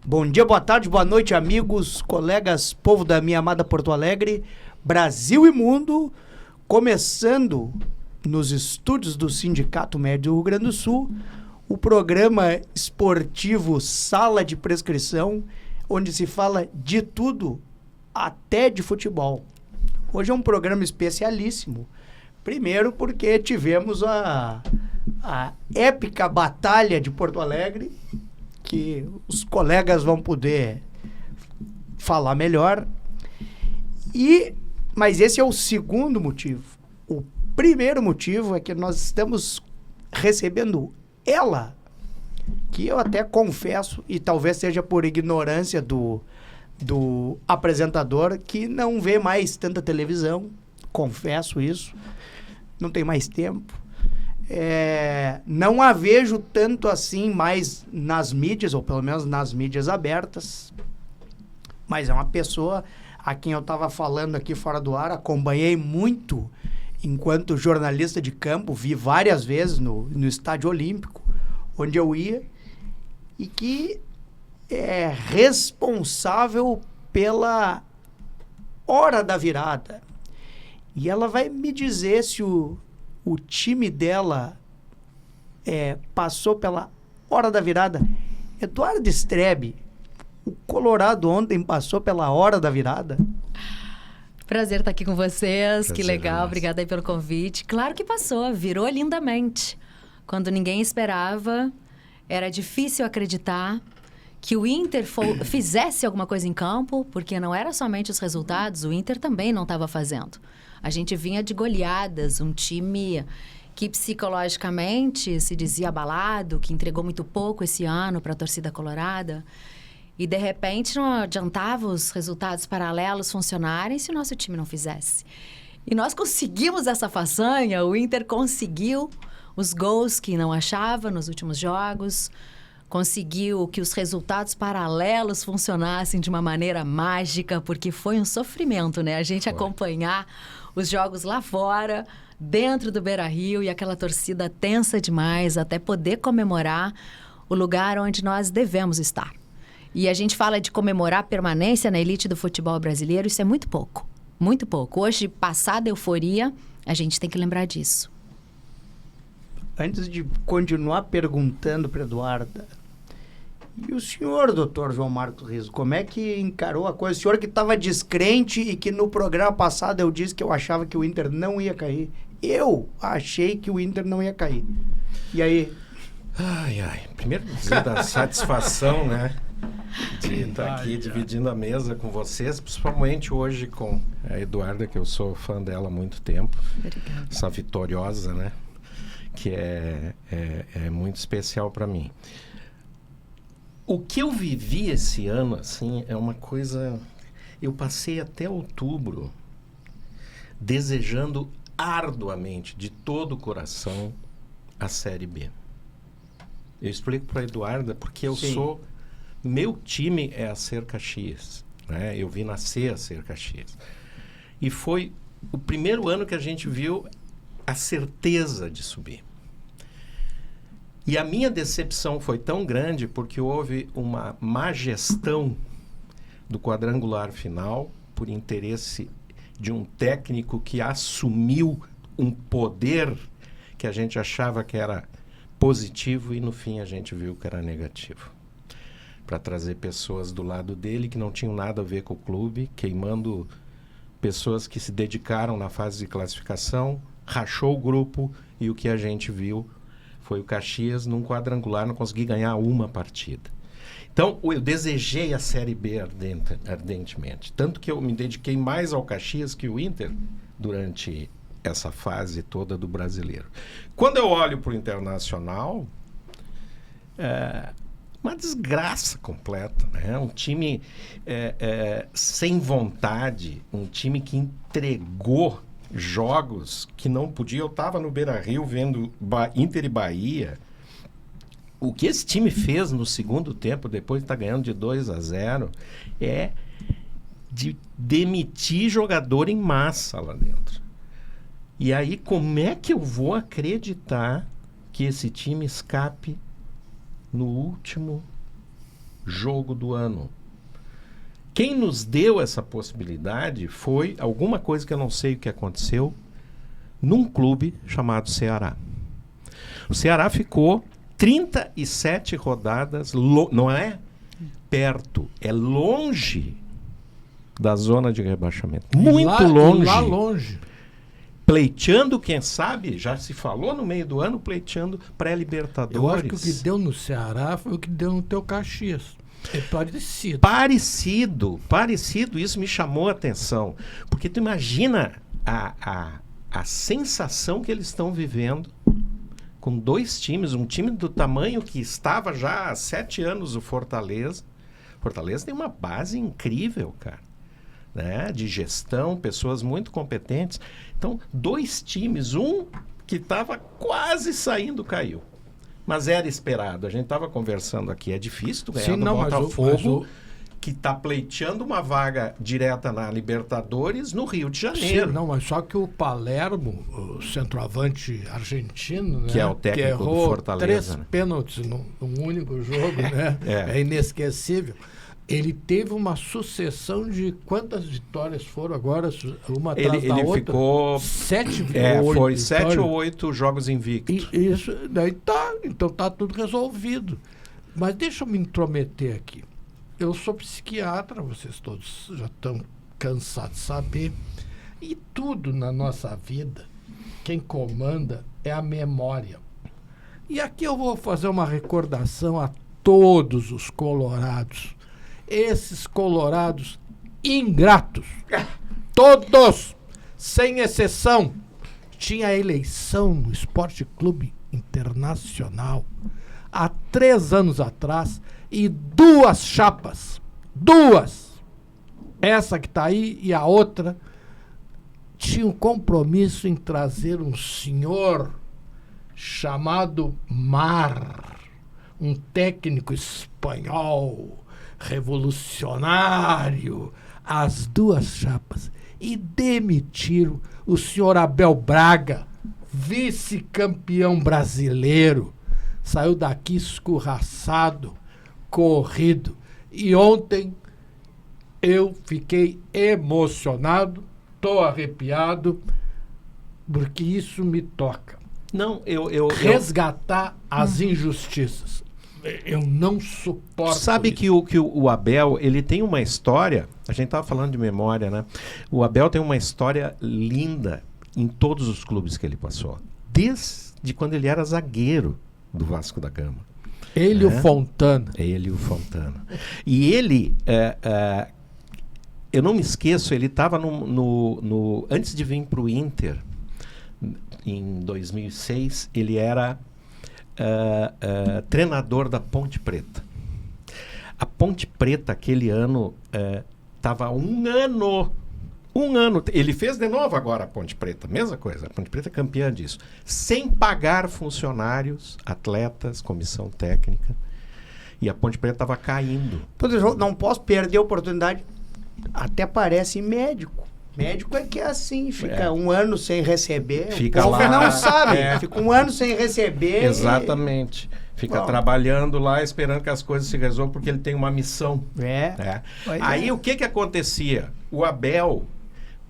Bom dia, boa tarde, boa noite, amigos, colegas, povo da minha amada Porto Alegre, Brasil e mundo, começando nos estúdios do Sindicato Médio do Rio Grande do Sul, o programa esportivo Sala de Prescrição, onde se fala de tudo, até de futebol. Hoje é um programa especialíssimo. Primeiro porque tivemos a épica batalha de Porto Alegre, que os colegas vão poder falar melhor. Mas esse é o segundo motivo. O primeiro motivo é que nós estamos recebendo ela, que eu até confesso, e talvez seja por ignorância do apresentador, que não vê mais tanta televisão, confesso isso, não tem mais tempo. Não a vejo tanto assim mais nas mídias, ou pelo menos nas mídias abertas, mas é uma pessoa a quem eu estava falando aqui fora do ar, acompanhei muito enquanto jornalista de campo, vi várias vezes no Estádio Olímpico, onde eu ia, e que é responsável pela hora da virada. E ela vai me dizer se o time dela passou pela hora da virada. Eduardo Strebe, o Colorado ontem passou pela hora da virada? Prazer estar aqui com vocês, Prazer, que legal, nossa. Obrigada aí pelo convite. Claro que passou, virou lindamente. Quando ninguém esperava, era difícil acreditar que o Inter fizesse alguma coisa em campo, porque não era somente os resultados, o Inter também não estava fazendo. A gente vinha de goleadas, um time que psicologicamente se dizia abalado, que entregou muito pouco esse ano para a torcida colorada. E, de repente, não adiantava os resultados paralelos funcionarem se o nosso time não fizesse. E nós conseguimos essa façanha, o Inter conseguiu os gols que não achava nos últimos jogos, conseguiu que os resultados paralelos funcionassem de uma maneira mágica, porque foi um sofrimento, né? A gente acompanhar os jogos lá fora, dentro do Beira-Rio, e aquela torcida tensa demais, até poder comemorar o lugar onde nós devemos estar. E a gente fala de comemorar a permanência na elite do futebol brasileiro, isso é muito pouco, muito pouco. Hoje, passada a euforia, a gente tem que lembrar disso. Antes de continuar perguntando para Eduarda, e o senhor, doutor João Marcos Riso, como é que encarou a coisa? O senhor que estava descrente e que no programa passado eu disse que eu achava que o Inter não ia cair. Eu achei que o Inter não ia cair. E aí? Primeiro dizer da satisfação, né? De estar aqui dividindo a mesa com vocês, principalmente hoje com a Eduarda, que eu sou fã dela há muito tempo. Obrigada. Essa vitoriosa, né? Que é muito especial para mim. O que eu vivi esse ano, assim, é uma coisa... Eu passei até outubro desejando arduamente, de todo o coração, a Série B. Eu explico para a Eduarda porque eu sou... Meu time é a Ser Caxias, né? Eu vi nascer a Ser Caxias. E foi o primeiro ano que a gente viu a certeza de subir. E a minha decepção foi tão grande porque houve uma má gestão do quadrangular final por interesse de um técnico que assumiu um poder que a gente achava que era positivo e no fim a gente viu que era negativo. Para trazer pessoas do lado dele que não tinham nada a ver com o clube, queimando pessoas que se dedicaram na fase de classificação, rachou o grupo e o que a gente viu foi o Caxias num quadrangular, não consegui ganhar uma partida. Então, eu desejei a Série B ardentemente. Tanto que eu me dediquei mais ao Caxias que o Inter durante essa fase toda do brasileiro. Quando eu olho para o Internacional, uma desgraça completa, né? Um time sem vontade, um time que entregou jogos que não podia. Eu estava no Beira-Rio vendo Inter e Bahia. O que esse time fez no segundo tempo, depois de estar ganhando de 2-0, é de demitir jogador em massa lá dentro. E aí, como é que eu vou acreditar que esse time escape no último jogo do ano. Quem nos deu essa possibilidade foi alguma coisa que eu não sei o que aconteceu num clube chamado Ceará. O Ceará ficou 37 rodadas, não é perto, é longe da zona de rebaixamento. Muito longe. Lá longe. Pleiteando, quem sabe, já se falou no meio do ano, pleiteando pré-Libertadores. Eu acho que o que deu no Ceará foi o que deu no teu Caxias. É parecido. Parecido, isso me chamou a atenção. Porque tu imagina a sensação que eles estão vivendo com dois times, um time do tamanho que estava já há 7 anos o Fortaleza. Fortaleza tem uma base incrível, cara, né? De gestão, pessoas muito competentes. Então, 2 times, um que estava quase saindo, caiu. Mas era esperado. A gente estava conversando aqui. É difícil tu ganhar do Botafogo, que está pleiteando uma vaga direta na Libertadores no Rio de Janeiro. Sim, não, mas só que o Palermo, o centroavante argentino, né, que é o técnico do Fortaleza, 3 pênaltis num único jogo, né? É inesquecível. Ele teve uma sucessão de quantas vitórias foram agora, uma atrás da outra? Ele ficou 7 foi 7 ou 8 jogos invictos. Isso, daí tá, então tá tudo resolvido. Mas deixa eu me intrometer aqui. Eu sou psiquiatra, vocês todos já estão cansados de saber. E tudo na nossa vida, quem comanda é a memória. E aqui eu vou fazer uma recordação a todos os colorados. Esses colorados ingratos, todos, sem exceção. Tinha eleição no Esporte Clube Internacional há 3 anos atrás e 2 chapas, 2, essa que está aí e a outra, tinham compromisso em trazer um senhor chamado Mar, um técnico espanhol, revolucionário, as 2 chapas, e demitiram o senhor Abel Braga, vice-campeão brasileiro. Saiu daqui escorraçado, corrido. E ontem eu fiquei emocionado, estou arrepiado, porque isso me toca. Não, resgatar as injustiças. Eu não suporto. Sabe isso. que o Abel, ele tem uma história, a gente estava falando de memória, né? O Abel tem uma história linda em todos os clubes que ele passou. Desde quando ele era zagueiro do Vasco da Gama. Ele e o Fontana. Ele e o Fontana. E ele, eu não me esqueço, ele estava antes de vir para o Inter, em 2006, ele era treinador da Ponte Preta. A Ponte Preta, aquele ano, estava 1 ano. 1 ano. Ele fez de novo agora a Ponte Preta. Mesma coisa. A Ponte Preta é campeã disso. Sem pagar funcionários, atletas, comissão técnica. E a Ponte Preta estava caindo. Não posso perder a oportunidade. Até parece médico. Médico é que é assim, fica 1 ano sem receber. Fica o povo lá, não sabe. Fica 1 ano sem receber. Exatamente. Fica trabalhando lá, esperando que as coisas se resolvam, porque ele tem uma missão. Aí o que acontecia? O Abel,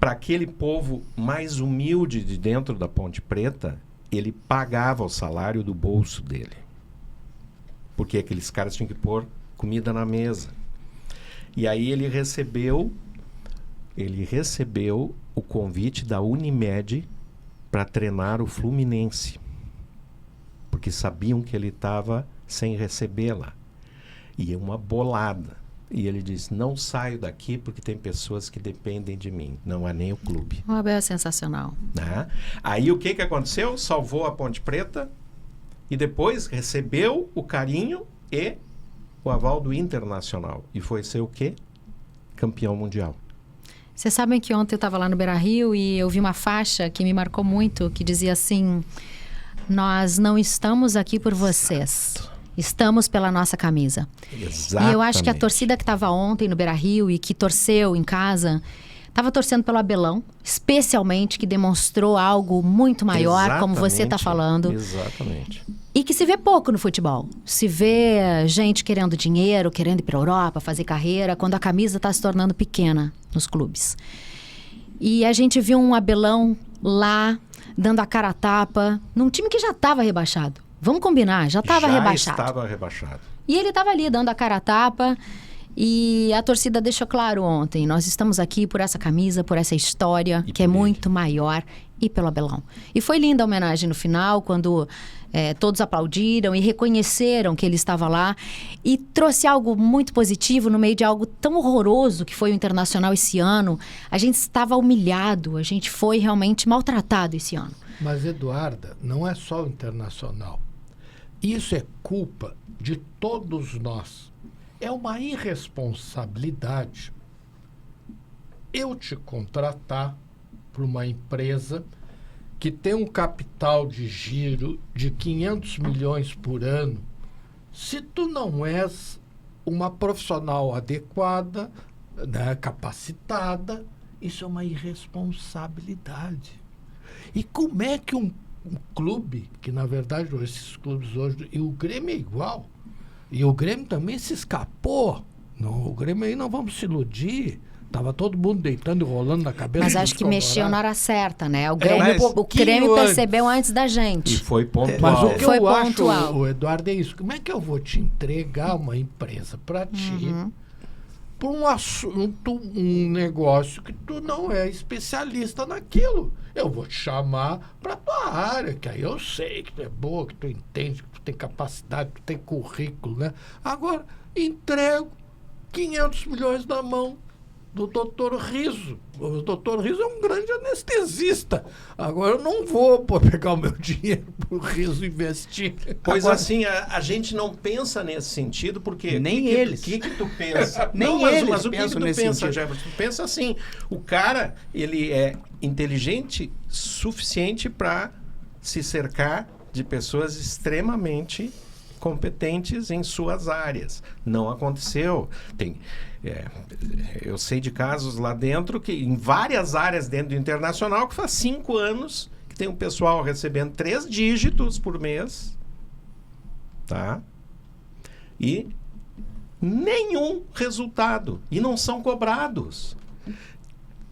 para aquele povo mais humilde de dentro da Ponte Preta, ele pagava o salário do bolso dele. Porque aqueles caras tinham que pôr comida na mesa. E aí ele recebeu o convite da Unimed para treinar o Fluminense. Porque sabiam que ele estava sem receber lá. E é uma bolada. E ele disse, não saio daqui porque tem pessoas que dependem de mim. Não há nem o clube. O Abel é sensacional. Aí o que aconteceu? Salvou a Ponte Preta e depois recebeu o carinho e o aval do Internacional. E foi ser o quê? Campeão mundial. Vocês sabem que ontem eu estava lá no Beira-Rio e eu vi uma faixa que me marcou muito, que dizia assim, nós não estamos aqui por vocês. Estamos pela nossa camisa. Exatamente. E eu acho que a torcida que estava ontem no Beira-Rio e que torceu em casa Estava torcendo pelo Abelão, especialmente, que demonstrou algo muito maior, como você está falando. Exatamente. E que se vê pouco no futebol. Se vê gente querendo dinheiro, querendo ir para a Europa, fazer carreira, quando a camisa está se tornando pequena nos clubes. E a gente viu um Abelão lá, dando a cara a tapa, num time que já estava rebaixado. Vamos combinar, já estava rebaixado. Já estava rebaixado. E ele estava ali, dando a cara a tapa. E a torcida deixou claro ontem, nós estamos aqui por essa camisa, por essa história, que é muito maior, e pelo Abelão. E foi linda a homenagem no final, quando todos aplaudiram e reconheceram que ele estava lá. E trouxe algo muito positivo no meio de algo tão horroroso que foi o Internacional esse ano. A gente estava humilhado, a gente foi realmente maltratado esse ano. Mas, Eduarda, não é só o Internacional. Isso é culpa de todos nós. É uma irresponsabilidade eu te contratar para uma empresa que tem um capital de giro de 500 milhões por ano, se tu não és uma profissional adequada, né, capacitada. Isso é uma irresponsabilidade. E como é que um clube, que na verdade esses clubes hoje, e o Grêmio é igual, e o Grêmio também se escapou. Não, o Grêmio aí não vamos se iludir. Tava todo mundo deitando e rolando na cabeça. Mas acho que mexeu na hora certa, né? O Grêmio percebeu antes da gente. E foi pontual. Mas o que foi eu pontual. acho, o Eduardo, é isso. Como é que eu vou te entregar uma empresa para ti por um assunto, um negócio que tu não é especialista naquilo? Eu vou te chamar para tua área, que aí eu sei que tu é boa, que tu entende, que tu tem capacidade, que tu tem currículo, né? Agora, entrego 500 milhões na mão do Dr. Riso. O Dr. Riso é um grande anestesista. Agora eu não vou pegar o meu dinheiro pro Riso investir. Pois Agora, assim, a gente não pensa nesse sentido, porque... Nem eles. O que tu pensa? Nem mas, eles mas o que pensam tu nesse pensa, sentido. Jefferson? Tu pensa assim, o cara, ele é inteligente suficiente para se cercar de pessoas extremamente competentes em suas áreas. Não aconteceu. Eu sei de casos lá dentro, que em várias áreas dentro do Internacional, que faz 5 anos que tem um pessoal recebendo 3 dígitos por mês, tá? E nenhum resultado. E não são cobrados.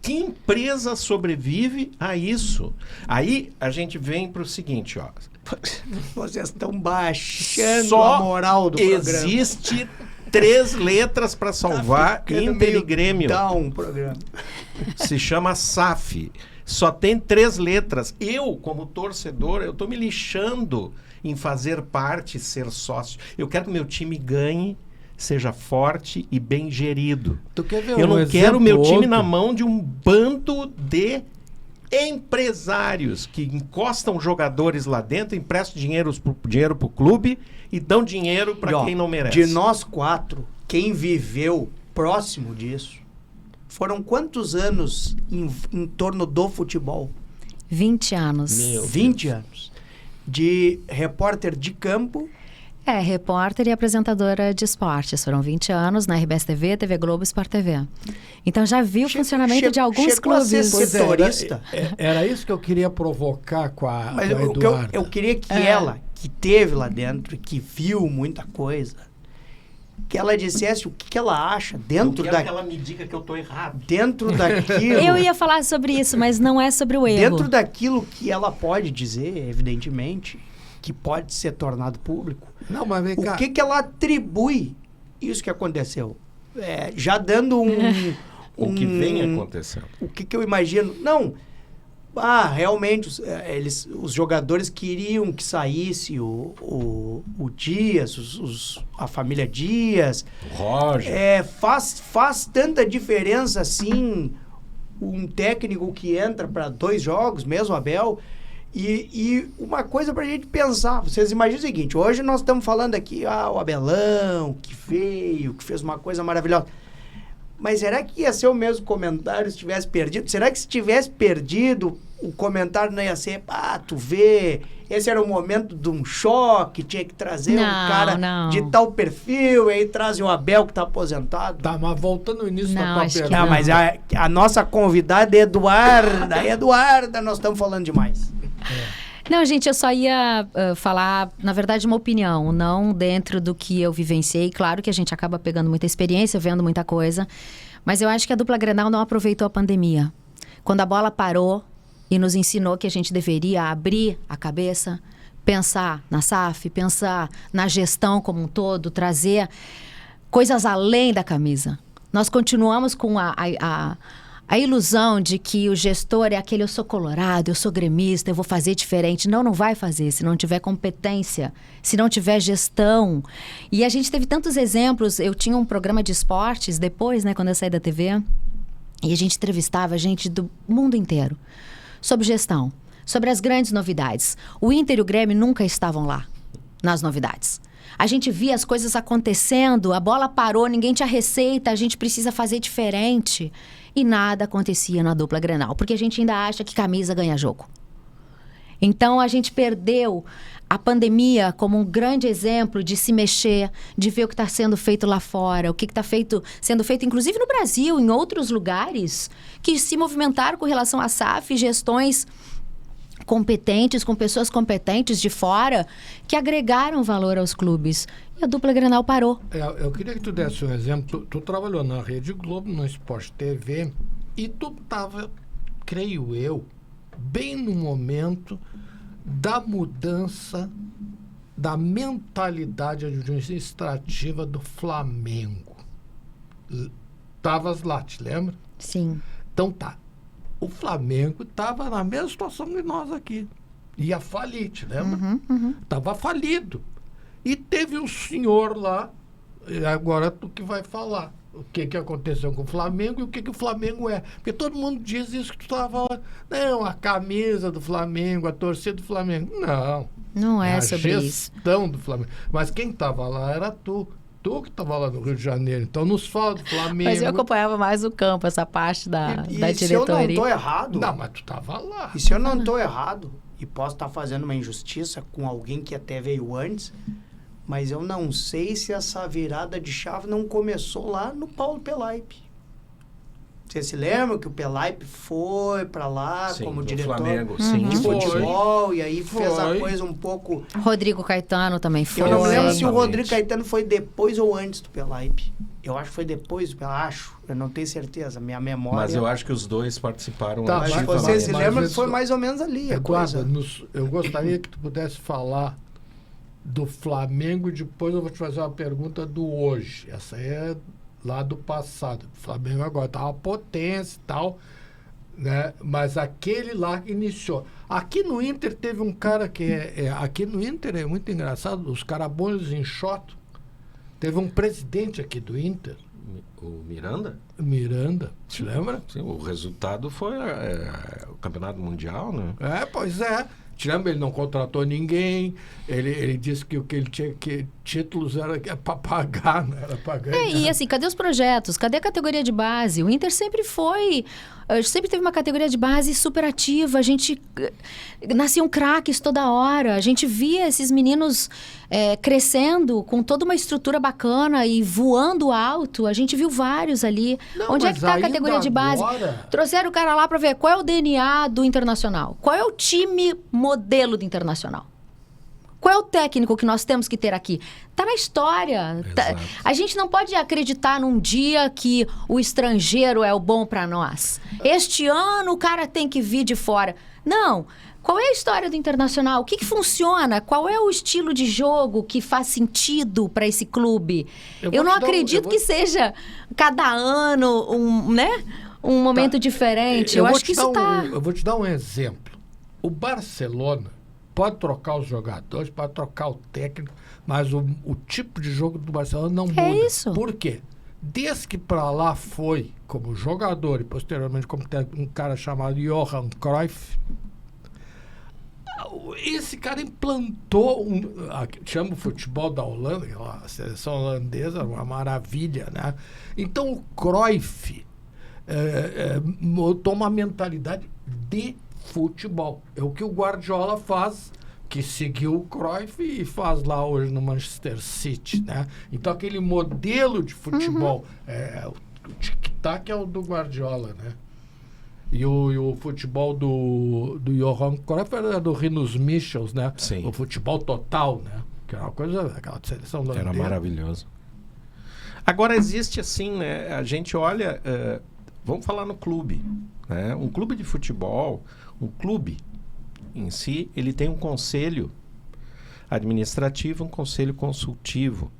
Que empresa sobrevive a isso? Aí a gente vem para o seguinte, ó. Vocês estão baixando Só a moral do programa. existe 3 letras para salvar Inter e Grêmio. Dá um programa. Se chama SAF. Só tem 3 letras. Eu, como torcedor, eu tô me lixando em fazer parte, ser sócio. Eu quero que meu time ganhe, seja forte e bem gerido. Tu quer ver Eu não quero meu time ontem? na mão de um bando de empresários que encostam jogadores lá dentro, emprestam dinheiro pro clube e dão dinheiro para quem não merece. De nós 4, quem viveu próximo disso, foram quantos anos em torno do futebol? 20 anos. 20 anos. De repórter de campo. Repórter e apresentadora de esportes. Foram 20 anos na RBS TV, TV Globo e Sport TV. Então já vi o funcionamento de alguns clubes. Setorista. Era isso que eu queria provocar com a Mas Eduarda. eu queria que ela, que teve lá dentro, que viu muita coisa, que ela dissesse o que ela acha dentro que ela me diga que eu tô errado. dentro daquilo. Eu ia falar sobre isso, mas não é sobre o erro. Dentro daquilo que ela pode dizer, evidentemente, que pode ser tornado público. Não, mas vem cá. O que ela atribui isso que aconteceu? Já dando O que vem acontecendo. O que eu imagino? Não. Realmente, os jogadores queriam que saísse o Dias, a família Dias. O Roger. Faz tanta diferença assim um técnico que entra para 2 jogos, mesmo Abel. E uma coisa pra gente pensar, vocês imaginam o seguinte, hoje nós estamos falando aqui, o Abelão, que veio, que fez uma coisa maravilhosa. Mas será que ia ser o mesmo comentário se tivesse perdido? Será que se tivesse perdido, o comentário não ia ser, tu vê, esse era o momento de um choque, tinha que trazer um cara de tal perfil, e aí traz o Abel que tá aposentado. Tá, mas voltando no início da tua pergunta. Não, mas a nossa convidada é Eduarda, nós estamos falando demais. Não, gente, eu só ia falar, na verdade, uma opinião, não dentro do que eu vivenciei. Claro que a gente acaba pegando muita experiência, vendo muita coisa, mas eu acho que a dupla Grenal não aproveitou a pandemia. Quando a bola parou e nos ensinou que a gente deveria abrir a cabeça, pensar na SAF, pensar na gestão como um todo, trazer coisas além da camisa. Nós continuamos com a ilusão de que o gestor é aquele, eu sou colorado, eu sou gremista, eu vou fazer diferente. Não vai fazer se não tiver competência, se não tiver gestão. E a gente teve tantos exemplos. Eu tinha um programa de esportes depois, né, quando eu saí da TV, e a gente entrevistava gente do mundo inteiro sobre gestão, sobre as grandes novidades. O Inter e o Grêmio nunca estavam lá, nas novidades. A gente via as coisas acontecendo, a bola parou, ninguém tinha receita, a gente precisa fazer diferente. E nada acontecia na dupla Grenal, porque a gente ainda acha que camisa ganha jogo. Então, a gente perdeu a pandemia como um grande exemplo de se mexer, de ver o que está sendo feito lá fora, o que está sendo feito, inclusive no Brasil, em outros lugares, que se movimentaram com relação à SAF, gestões competentes, com pessoas competentes de fora, que agregaram valor aos clubes. E a dupla Grenal parou. Eu queria que tu desse um exemplo. Tu trabalhou na Rede Globo, no Sport TV, e tu estava, creio eu, bem no momento da mudança da mentalidade administrativa do Flamengo. Estavas lá, te lembra? Sim. Então tá. O Flamengo estava na mesma situação que nós aqui. Ia falir, te lembra? Estava falido. E teve um senhor lá, agora tu que vai falar o que aconteceu com o Flamengo e o que o Flamengo é. Porque todo mundo diz isso que tu estava falando. Não, a camisa do Flamengo, a torcida do Flamengo. Não. Não é sobre isso. A gestão do Flamengo. Mas quem estava lá era tu. Tu que estava lá no Rio de Janeiro. Então nos fala do Flamengo. Mas eu acompanhava mais o campo, essa parte da diretoria. Se eu não estou errado... Não, mas tu estava lá. E se eu não estou errado, e posso estar fazendo uma injustiça com alguém que até veio antes, mas eu não sei se essa virada de chave não começou lá no Paulo Pelaipe. Você se lembra que o Pelaipe foi para lá como diretor Flamengo, de futebol e aí fez a coisa um pouco... Rodrigo Caetano também foi. Eu não lembro se o Rodrigo Caetano foi depois ou antes do Pelaipe. Eu acho que foi depois, eu não tenho certeza, minha memória... Mas eu acho que os dois participaram. Tá, mas você se lembra que foi mais ou menos ali a coisa. Eu gostaria que tu pudesse falar do Flamengo e depois eu vou te fazer uma pergunta do hoje. Essa é lá do passado. O Flamengo agora tá uma potência e tal, né? Mas aquele lá que iniciou. Aqui no Inter teve um cara que aqui no Inter é muito engraçado, os carabões em Enxoto. Teve um presidente aqui do Inter. O Miranda? Miranda, te lembra? Sim, o resultado foi o Campeonato Mundial, né? Pois é. Te lembra? Ele não contratou ninguém. Ele disse que o que ele tinha que títulos era para pagar, não era para ganhar. E assim, cadê os projetos? Cadê a categoria de base? O Inter sempre teve uma categoria de base super ativa. A gente nasciam craques toda hora. A gente via esses meninos crescendo com toda uma estrutura bacana e voando alto. A gente viu vários ali. Não, onde é que está a categoria de base? Trouxeram o cara lá para ver qual é o DNA do Internacional. Qual é o time modelo do Internacional? Qual é o técnico que nós temos que ter aqui? Está na história. A gente não pode acreditar num dia que o estrangeiro é o bom para nós. Este ano o cara tem que vir de fora. Não. Qual é a história do Internacional? O que funciona? Qual é o estilo de jogo que faz sentido para esse clube? Eu não acredito que seja cada ano um momento diferente. Eu acho que isso está... Eu vou te dar um exemplo. O Barcelona pode trocar os jogadores, pode trocar o técnico, mas o tipo de jogo do Barcelona não muda. É isso. Por quê? Desde que para lá foi como jogador e posteriormente como um cara chamado Johan Cruyff, esse cara implantou chama o futebol da Holanda, a seleção holandesa, uma maravilha, né? Então o Cruyff botou uma mentalidade futebol. É o que o Guardiola faz, que seguiu o Cruyff e faz lá hoje no Manchester City, né? Então aquele modelo de futebol, o tic-tac é o do Guardiola, né? E o futebol do Johan Cruyff era do Rinus Michels, né? Sim. O futebol total, né? Que era uma coisa, aquela seleção holandesa. Era maravilhoso. Agora existe assim, né? A gente olha, vamos falar no clube, né? Um clube de futebol, um clube em si, ele tem um conselho administrativo, um conselho consultivo.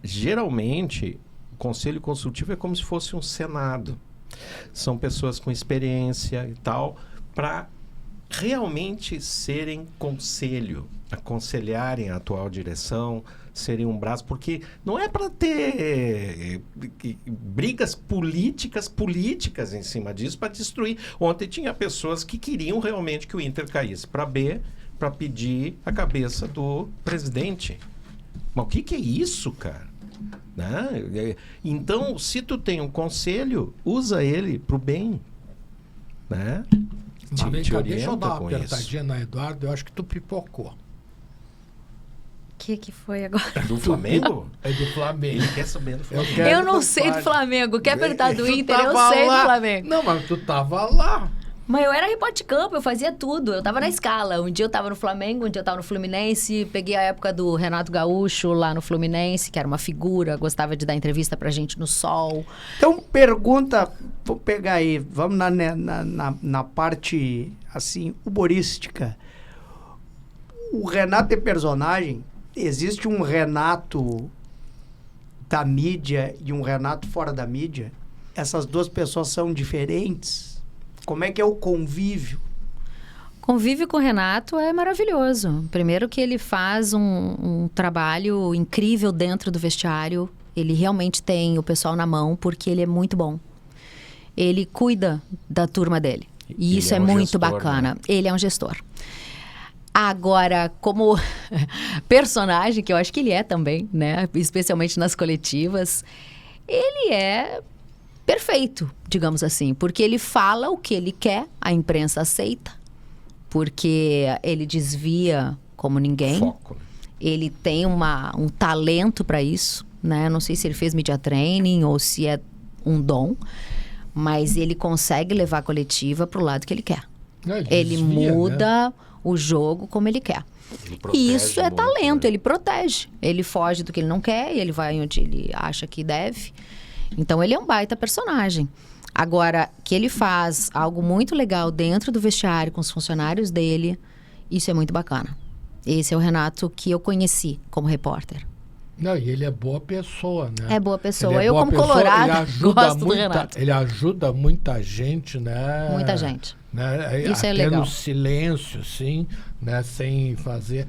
Geralmente, o conselho consultivo é como se fosse um senado. São pessoas com experiência e tal, para realmente serem conselho, aconselharem a atual direção, serem um braço, porque não é para ter brigas políticas em cima disso para destruir. Ontem tinha pessoas que queriam realmente que o Inter caísse para B, para pedir a cabeça do presidente. Mas o que é isso, cara? Né? Então, se tu tem um conselho, usa ele pro bem, né? Mas Te deixa eu orienta dar uma com apertadinha na Eduardo, eu acho que tu pipocou. O que foi agora? Do Flamengo? É do Flamengo. Ele quer saber do Flamengo. quero Eu não que tu sei do fale. Flamengo. Quer apertar do Tu Inter? Eu tava sei lá. do Flamengo. Não, mas tu tava lá. Mas eu era repórter de campo, eu fazia tudo. Eu tava na escala. Um dia eu tava no Flamengo, um dia eu tava no Fluminense. Peguei a época do Renato Gaúcho lá no Fluminense, que era uma figura, gostava de dar entrevista pra gente no Sol. Então, pergunta, vou pegar aí, vamos na parte, assim, humorística. O Renato é personagem? Existe um Renato da mídia e um Renato fora da mídia? Essas duas pessoas são diferentes? Como é que é o convívio? Convívio com o Renato é maravilhoso. Primeiro que ele faz um trabalho incrível dentro do vestiário. Ele realmente tem o pessoal na mão, porque ele é muito bom. Ele cuida da turma dele. E isso é muito gestor, bacana. né? Ele é um gestor. Agora, como personagem, que eu acho que ele é também, né? Especialmente nas coletivas, ele é perfeito, digamos assim. Porque ele fala o que ele quer, a imprensa aceita. Porque ele desvia como ninguém. Foco. Ele tem um talento para isso, né? Não sei se ele fez media training ou se é um dom. Mas ele consegue levar a coletiva pro lado que ele quer. Não, Ele desvia, muda né? o jogo como ele quer. Ele protege E isso é muito, talento, né? ele protege. Ele foge do que ele não quer e ele vai onde ele acha que deve. Então ele é um baita personagem. Agora, que ele faz algo muito legal dentro do vestiário com os funcionários dele, isso é muito bacana. Esse é o Renato que eu conheci como repórter. Não, e ele é boa pessoa, né? É boa pessoa. Ele é Eu, boa como pessoa, colorado, ele ajuda gosto do muita, Renato. Ele ajuda muita gente, né? Muita gente. Né? Isso é Até legal. no silêncio, assim, né? Sem fazer...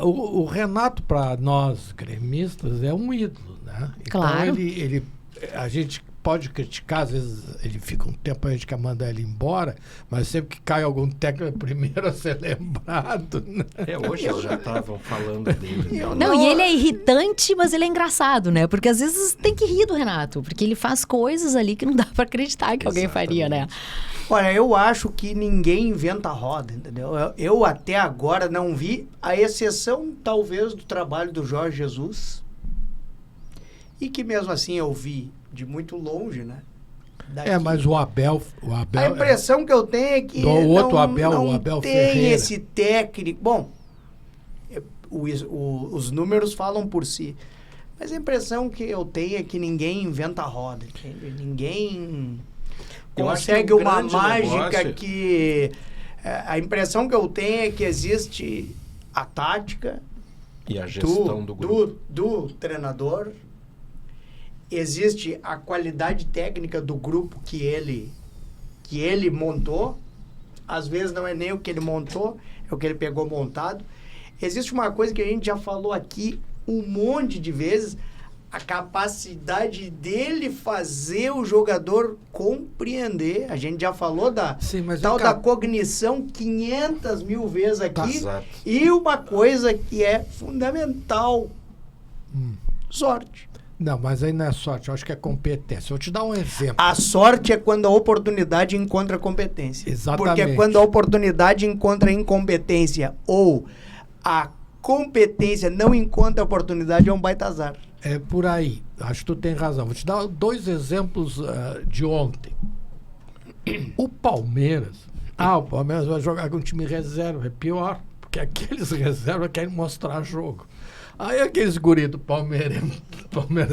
O Renato, para nós gremistas, é um ídolo, né? Claro. Então, a gente pode criticar, às vezes ele fica um tempo, a gente quer mandar ele embora, mas sempre que cai algum técnico, é o primeiro a ser lembrado, né? Hoje já estavam falando dele. Não, e ele é irritante, mas ele é engraçado, né? Porque às vezes tem que rir do Renato, porque ele faz coisas ali que não dá pra acreditar que alguém faria, né? Olha, eu acho que ninguém inventa a roda, entendeu? Eu até agora não vi, a exceção talvez do trabalho do Jorge Jesus, e que mesmo assim eu vi de muito longe, né? Daqui. Mas o Abel A impressão que eu tenho é que o outro não, Abel, não o Abel tem Ferreira. esse técnico. Bom, os números falam por si. Mas a impressão que eu tenho é que ninguém inventa a roda. Entende? Ninguém Eu acho que consegue o uma grande mágica negócio- que... A impressão que eu tenho é que existe a tática E a gestão do grupo. do treinador, existe a qualidade técnica do grupo que ele montou, às vezes não é nem o que ele montou, é o que ele pegou montado. Existe uma coisa que a gente já falou aqui um monte de vezes, a capacidade dele fazer o jogador compreender. A gente já falou da Sim, mas tal eu da acabo- cognição 500 mil vezes aqui. Exato. E uma coisa que é fundamental, sorte. Não, mas aí não é sorte, eu acho que é competência. Vou te dar um exemplo. A sorte é quando a oportunidade encontra a competência. Exatamente. Porque quando a oportunidade encontra a incompetência ou a competência não encontra a oportunidade, é um baita azar. É por aí. Acho que tu tem razão. Vou te dar 2 exemplos de ontem. O Palmeiras vai jogar com um time reserva. É pior, porque aqueles reservas querem mostrar jogo. Aí aqueles guri do Palmeiras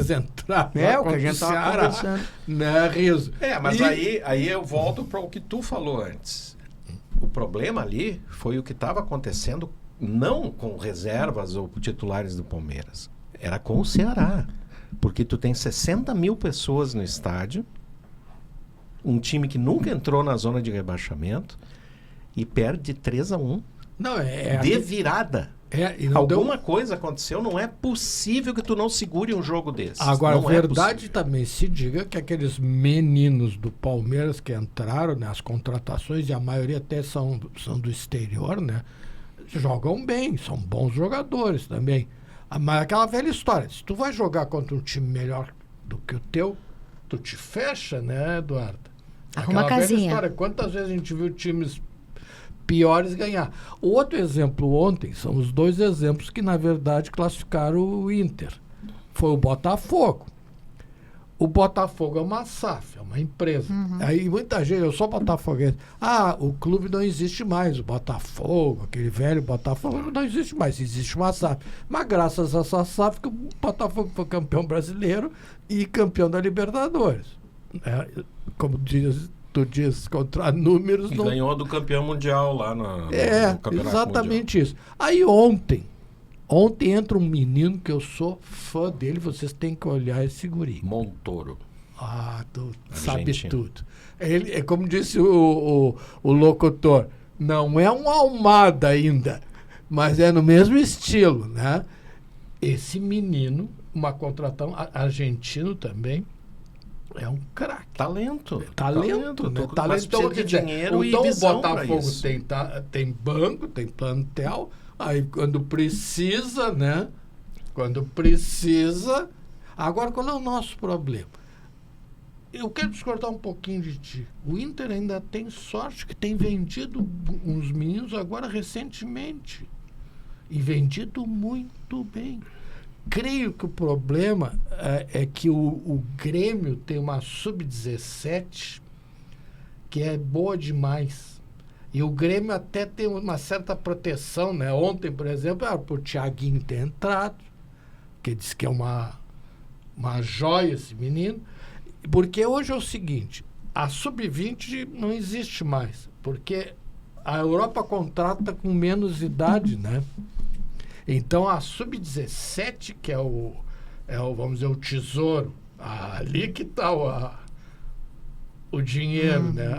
entraram. É, o que a gente tava conversando. Né, riso. Mas aí eu volto para o que tu falou antes. O problema ali foi o que estava acontecendo não com reservas ou titulares do Palmeiras. Era com o Ceará. Porque tu tem 60 mil pessoas no estádio, um time que nunca entrou na zona de rebaixamento e perde 3-1 de virada. Alguma coisa aconteceu, não é possível que tu não segure um jogo desse. Agora, não verdade também se diga que aqueles meninos do Palmeiras que entraram, né, as contratações, e a maioria até são do exterior, né, jogam bem, são bons jogadores também. Mas aquela velha história, se tu vai jogar contra um time melhor do que o teu, tu te fecha, né, Eduardo? Arruma aquela a casinha. velha história, quantas vezes a gente viu times piores ganhar. Outro exemplo ontem, são os 2 exemplos que, na verdade, classificaram o Inter. Foi o Botafogo. O Botafogo é uma SAF, é uma empresa. Aí muita gente, eu sou botafoguense. O clube não existe mais, o Botafogo, aquele velho Botafogo não existe mais, existe uma SAF. Mas graças a essa SAF que o Botafogo foi campeão brasileiro e campeão da Libertadores. Como tu diz, contra números... E ganhou do campeão mundial lá no Campeonato exatamente Mundial. Isso. Aí ontem entra um menino que eu sou fã dele, vocês têm que olhar esse guri. Montoro. Tu sabe tudo. Ele, é como disse o locutor, não é um Almada ainda, mas é no mesmo estilo, né? Esse menino, uma contratação argentino também, é um craque. Talento. Né? Mas Talento, precisa de dinheiro então e visão o Botafogo pra isso. tem banco, tem plantel, aí quando precisa, né? Quando precisa... Agora, qual é o nosso problema? Eu quero discordar um pouquinho de ti. O Inter ainda tem sorte que tem vendido uns meninos agora recentemente. E vendido muito bem. Creio que o problema é que o Grêmio tem uma sub-17 que é boa demais. E o Grêmio até tem uma certa proteção, né? Ontem, por exemplo, era por Thiaguinho ter entrado, que diz que é uma joia esse menino. Porque hoje é o seguinte, a sub-20 não existe mais, porque a Europa contrata com menos idade, né? Então a sub-17, que é o, vamos dizer, o tesouro, ali que está o dinheiro, né?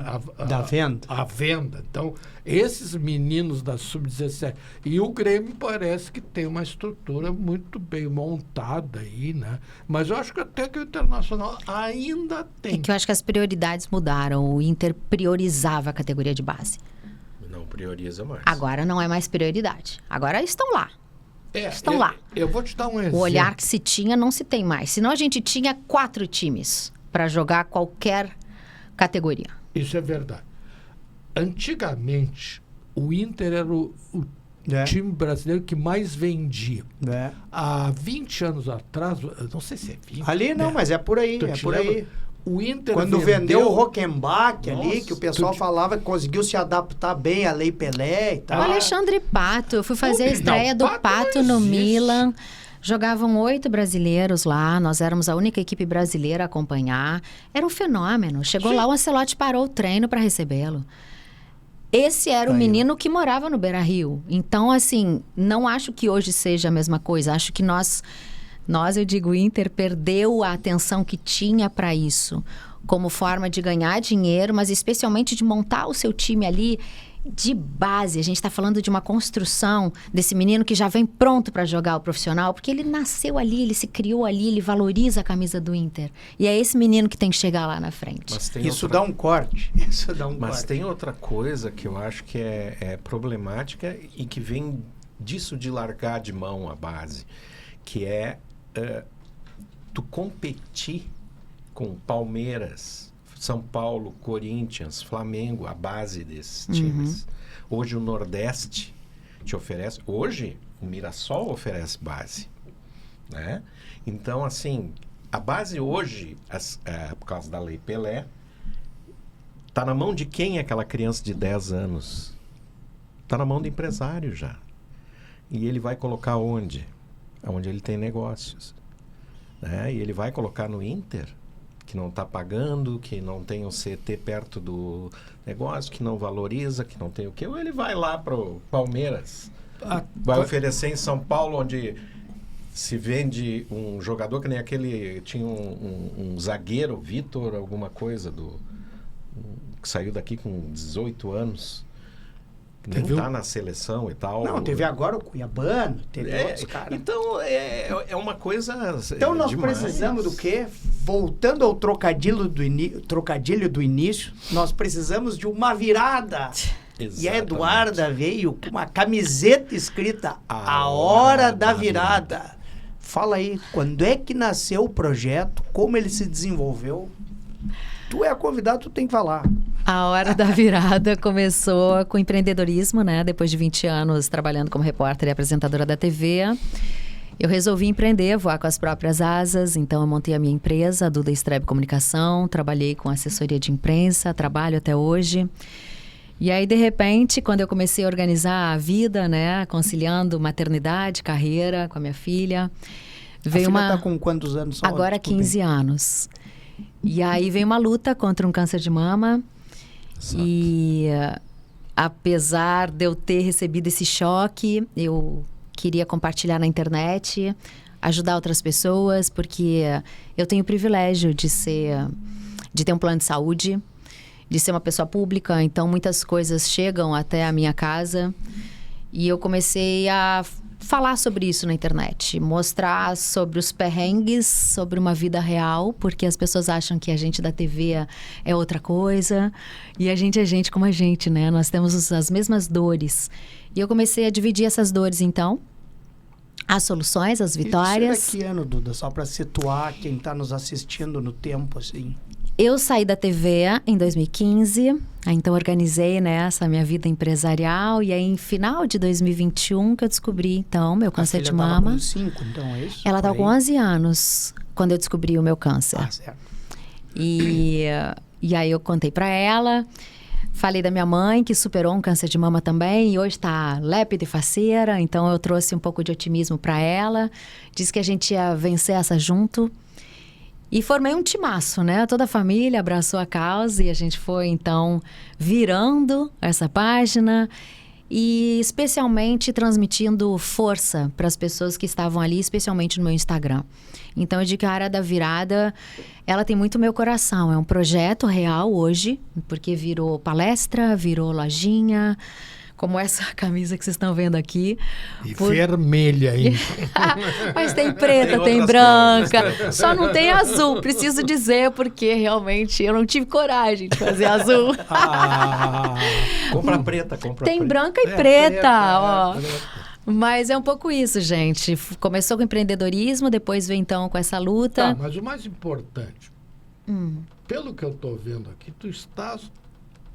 Da venda. A venda. Então, esses meninos da sub-17. E o Grêmio parece que tem uma estrutura muito bem montada aí, né? Mas eu acho que até que o Internacional ainda tem. É que eu acho que as prioridades mudaram. O Inter priorizava a categoria de base. Não prioriza mais. Agora não é mais prioridade. Agora estão lá. Estão lá. Eu vou te dar um exemplo. O olhar que se tinha não se tem mais. Senão a gente tinha 4 times para jogar qualquer categoria. Isso é verdade. Antigamente, o Inter era o time brasileiro que mais vendia. Há 20 anos atrás, eu não sei se é 20. Ali não, mas é por aí, por aí. O Inter quando vendeu o Rockenbach ali, que o pessoal falava que conseguiu se adaptar bem à Lei Pelé e tal. O Alexandre Pato, eu fui fazer a estreia do Pato no Milan. Jogavam 8 brasileiros lá, nós éramos a única equipe brasileira a acompanhar. Era um fenômeno. Chegou lá, o Ancelotti parou o treino para recebê-lo. Esse era o menino que morava no Beira-Rio. Então, assim, não acho que hoje seja a mesma coisa. Acho que nós, eu digo, o Inter perdeu a atenção que tinha para isso, como forma de ganhar dinheiro, mas especialmente de montar o seu time ali de base. A gente está falando de uma construção desse menino que já vem pronto para jogar o profissional, porque ele nasceu ali, ele se criou ali, ele valoriza a camisa do Inter. E é esse menino que tem que chegar lá na frente. Isso dá um corte. Mas tem outra coisa que eu acho que é problemática e que vem disso de largar de mão a base, que é tu competir com Palmeiras, São Paulo, Corinthians, Flamengo, a base desses times. Hoje o Nordeste te oferece... Hoje o Mirassol oferece base, né? Então, assim, a base hoje, por causa da Lei Pelé, tá na mão de quem aquela criança de 10 anos? Tá na mão do empresário já. E ele vai colocar onde? Onde ele tem negócios, né? E ele vai colocar no Inter, que não está pagando, que não tem o CT perto do negócio, que não valoriza, que não tem o quê. Ou ele vai lá para o Palmeiras, vai oferecer em São Paulo, onde se vende um jogador que nem aquele... Tinha um zagueiro, Vitor, alguma coisa, que saiu daqui com 18 anos... Nem tá na seleção e tal. Não, teve agora o Cuiabano, teve outros caras. Então, é uma coisa Então, nós demais. precisamos do quê? Voltando ao trocadilho do início, nós precisamos de uma virada. Exatamente. E a Eduarda veio com uma camiseta escrita A Hora da Virada. Fala aí, quando é que nasceu o projeto? Como ele se desenvolveu? Tu é a convidada, tu tem que falar. A Hora da Virada começou com empreendedorismo, né? Depois de 20 anos trabalhando como repórter e apresentadora da TV, eu resolvi empreender, voar com as próprias asas. Então, eu montei a minha empresa, a Duda Strebe Comunicação, trabalhei com assessoria de imprensa, trabalho até hoje. E aí, de repente, quando eu comecei a organizar a vida, né? Conciliando maternidade, carreira com a minha filha, veio a filha tá com quantos anos? Agora 15 anos. E aí veio uma luta contra um câncer de mama. Exato. E apesar de eu ter recebido esse choque, eu queria compartilhar na internet, ajudar outras pessoas, porque eu tenho o privilégio de ter um plano de saúde, de ser uma pessoa pública, então muitas coisas chegam até a minha casa. E eu comecei a falar sobre isso na internet, mostrar sobre os perrengues, sobre uma vida real, porque as pessoas acham que a gente da TV é outra coisa, e a gente é gente como a gente, né? Nós temos as mesmas dores. E eu comecei a dividir essas dores, então, as soluções, as vitórias. Isso é que ano, Duda? Só para situar quem está nos assistindo no tempo, assim. Eu saí da TV em 2015, então organizei, né, essa minha vida empresarial, e aí em final de 2021 que eu descobri, então, meu câncer de mama. Com 5, então, é isso? Ela estava com 11 anos quando eu descobri o meu câncer. Ah, certo. E aí eu contei para ela, falei da minha mãe, que superou um câncer de mama também, e hoje está lépida e faceira, então eu trouxe um pouco de otimismo para ela, disse que a gente ia vencer essa junto. E formei um timaço, né? Toda a família abraçou a causa e a gente foi, então, virando essa página e especialmente transmitindo força para as pessoas que estavam ali, especialmente no meu Instagram. Então, eu digo que a Hora da Virada, ela tem muito meu coração. É um projeto real hoje, porque virou palestra, virou lojinha, como essa camisa que vocês estão vendo aqui. E vermelha ainda. Mas tem preta, tem branca. Só não tem azul, preciso dizer, porque realmente eu não tive coragem de fazer azul. Compra preta, compra tem preta. Branca e preta, ó. Mas é um pouco isso, gente. Começou com empreendedorismo, depois veio então com essa luta. Tá, mas o mais importante, pelo que eu estou vendo aqui, tu estás...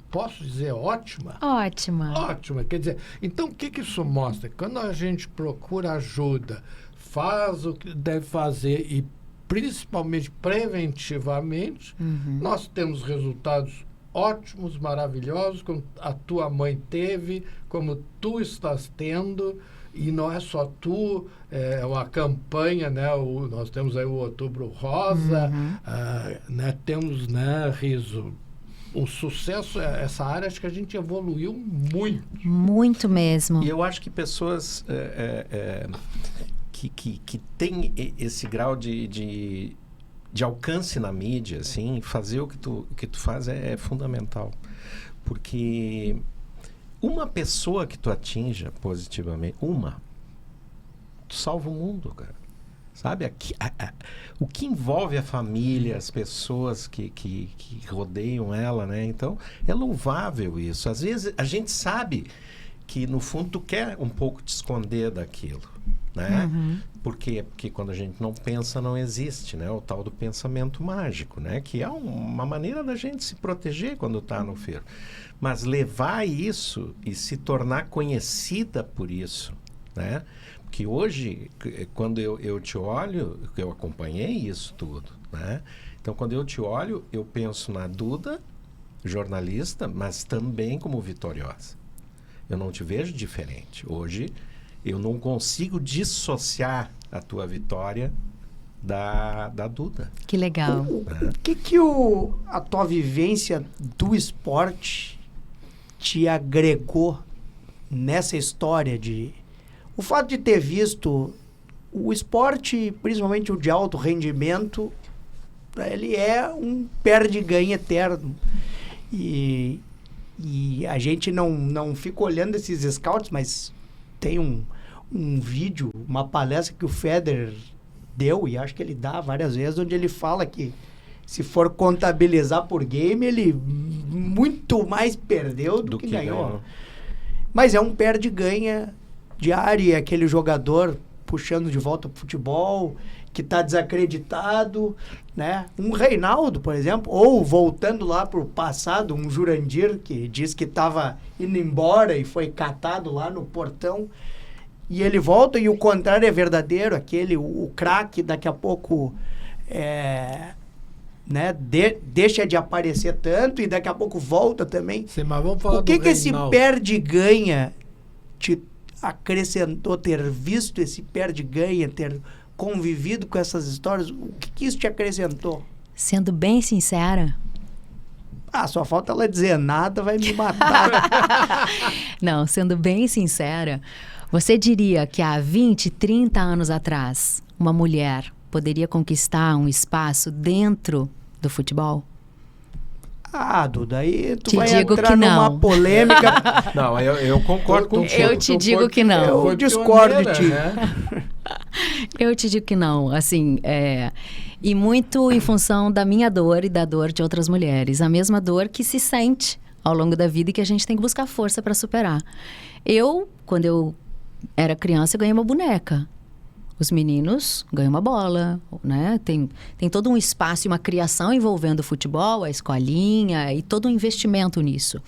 Posso dizer ótima? Ótima. Ótima. Quer dizer, então o que isso mostra? Quando a gente procura ajuda, faz o que deve fazer e principalmente preventivamente, nós temos resultados ótimos, maravilhosos, como a tua mãe teve, como tu estás tendo, e não é só tu, é uma campanha, né? Nós temos aí o Outubro Rosa, né? Temos, né, Riso, o sucesso, essa área, acho que a gente evoluiu muito. Muito mesmo. E eu acho que pessoas que têm esse grau de alcance na mídia, assim, fazer o que tu faz é fundamental. Porque uma pessoa que tu atinja positivamente, tu salva o mundo, cara. Sabe? O que envolve a família, as pessoas que rodeiam ela, né? Então, é louvável isso. Às vezes, a gente sabe que, no fundo, tu quer um pouco te esconder daquilo. né? Por quê? Porque quando a gente não pensa, não existe, né? O tal do pensamento mágico, né? Que é uma maneira da gente se proteger quando está no fervo. Mas levar isso e se tornar conhecida por isso, né? Porque hoje, quando eu te olho, eu acompanhei isso tudo, né? Então, quando eu te olho, eu penso na Duda, jornalista, mas também como vitoriosa. Eu não te vejo diferente. Hoje, eu não consigo dissociar a tua vitória da Duda. Que legal. O que a tua vivência do esporte te agregou nessa história de... O fato de ter visto o esporte, principalmente o de alto rendimento, ele é um perde-ganha eterno. E a gente não fica olhando esses scouts, mas tem um vídeo, uma palestra que o Federer deu, e acho que ele dá várias vezes, onde ele fala que se for contabilizar por game, ele muito mais perdeu do que ganhou. Mas é um perde-ganha diário, e aquele jogador puxando de volta pro futebol, que está desacreditado, né? Um Reinaldo, por exemplo, ou voltando lá pro passado, um Jurandir, que diz que estava indo embora e foi catado lá no portão, e ele volta, e o contrário é verdadeiro, o craque daqui a pouco né, deixa de aparecer tanto e daqui a pouco volta também. Sim, mas vamos falar o que do que esse Reinaldo. perde-ganha te acrescentou, ter visto esse perde-ganha, ter convivido com essas histórias? O que isso te acrescentou? Sendo bem sincera, Só falta ela dizer nada, vai me matar. não, sendo bem sincera, você diria que há 20, 30 anos atrás, uma mulher poderia conquistar um espaço dentro do futebol? Duda, aí tu Te vai digo entrar que numa não. polêmica. Não, eu concordo contigo. Eu te digo que não. Eu discordo de ti. Né? Eu te digo que não, assim, e muito em função da minha dor e da dor de outras mulheres. A mesma dor que se sente ao longo da vida e que a gente tem que buscar força para superar. Quando eu era criança, eu ganhei uma boneca. Os meninos ganham uma bola, né? Tem todo um espaço e uma criação envolvendo o futebol, a escolinha e todo um investimento nisso.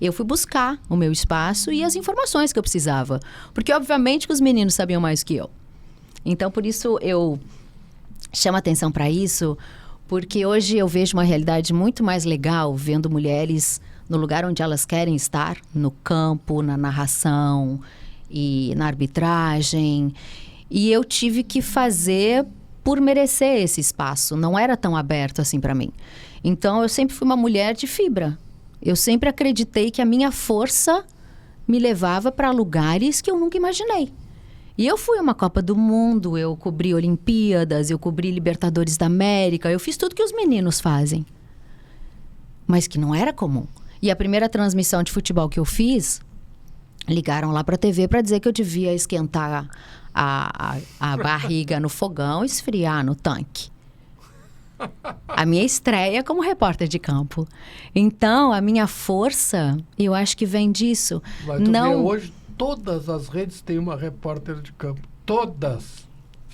Eu fui buscar o meu espaço e as informações que eu precisava. Porque, obviamente, que os meninos sabiam mais que eu. Então, por isso, eu chamo atenção para isso, porque hoje eu vejo uma realidade muito mais legal vendo mulheres no lugar onde elas querem estar, no campo, na narração e na arbitragem. E eu tive que fazer por merecer esse espaço. Não era tão aberto assim para mim. Então, eu sempre fui uma mulher de fibra. Eu sempre acreditei que a minha força me levava para lugares que eu nunca imaginei. E eu fui a uma Copa do Mundo, eu cobri Olimpíadas, eu cobri Libertadores da América, eu fiz tudo que os meninos fazem. Mas que não era comum. E a primeira transmissão de futebol que eu fiz, ligaram lá para a TV para dizer que eu devia esquentar a barriga no fogão e esfriar no tanque. A minha estreia como repórter de campo. Então, a minha força, eu acho que vem disso. Mas tu vê, hoje todas as redes têm uma repórter de campo. Todas.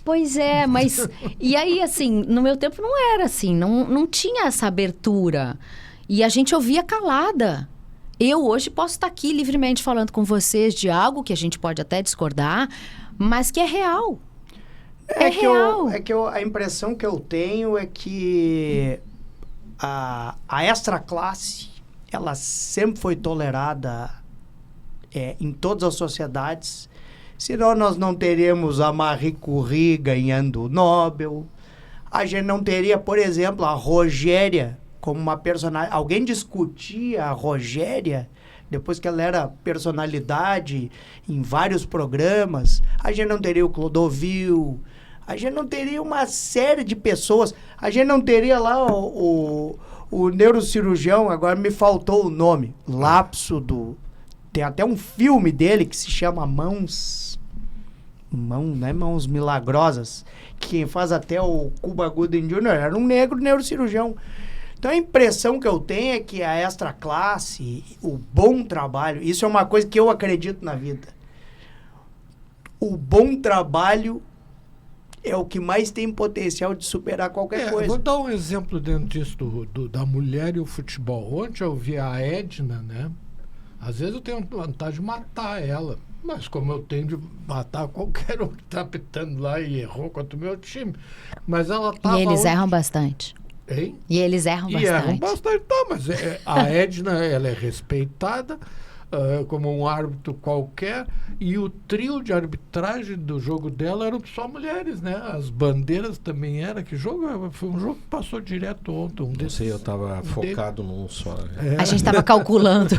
Pois é, mas... E aí, assim, no meu tempo não era assim. Não tinha essa abertura. E a gente ouvia calada. Eu hoje posso estar aqui livremente falando com vocês de algo que a gente pode até discordar, mas que é real. É real. A impressão que eu tenho é que a extra classe, ela sempre foi tolerada em todas as sociedades. Senão nós não teríamos a Marie Curie ganhando o Nobel. A gente não teria, por exemplo, a Rogéria como uma personagem. Alguém discutia a Rogéria depois que ela era personalidade em vários programas. A gente não teria o Clodovil. A gente não teria uma série de pessoas. A gente não teria lá o neurocirurgião, agora me faltou o nome. Lapso do... Tem até um filme dele que se chama Mãos... Não é Mãos Milagrosas. Que quem faz até o Cuba Gooding Jr. era um negro neurocirurgião. Então a impressão que eu tenho é que a extra classe, o bom trabalho, isso é uma coisa que eu acredito na vida. o bom trabalho é o que mais tem potencial de superar qualquer coisa. Vou dar um exemplo dentro disso da mulher e o futebol. Ontem eu vi a Edna, né? Às vezes eu tenho vontade de matar ela, mas como eu tenho de matar qualquer um que está apitando lá e errou contra o meu time. Mas ela estava... E eles erram bastante. Hein? E eles erram bastante. Erram bastante, tá, mas a Edna, ela é respeitada como um árbitro qualquer, e o trio de arbitragem do jogo dela eram só mulheres, né? As bandeiras também eram. Que jogo? Foi um jogo que passou direto ontem. Não sei, eu estava focado num só. A gente estava calculando,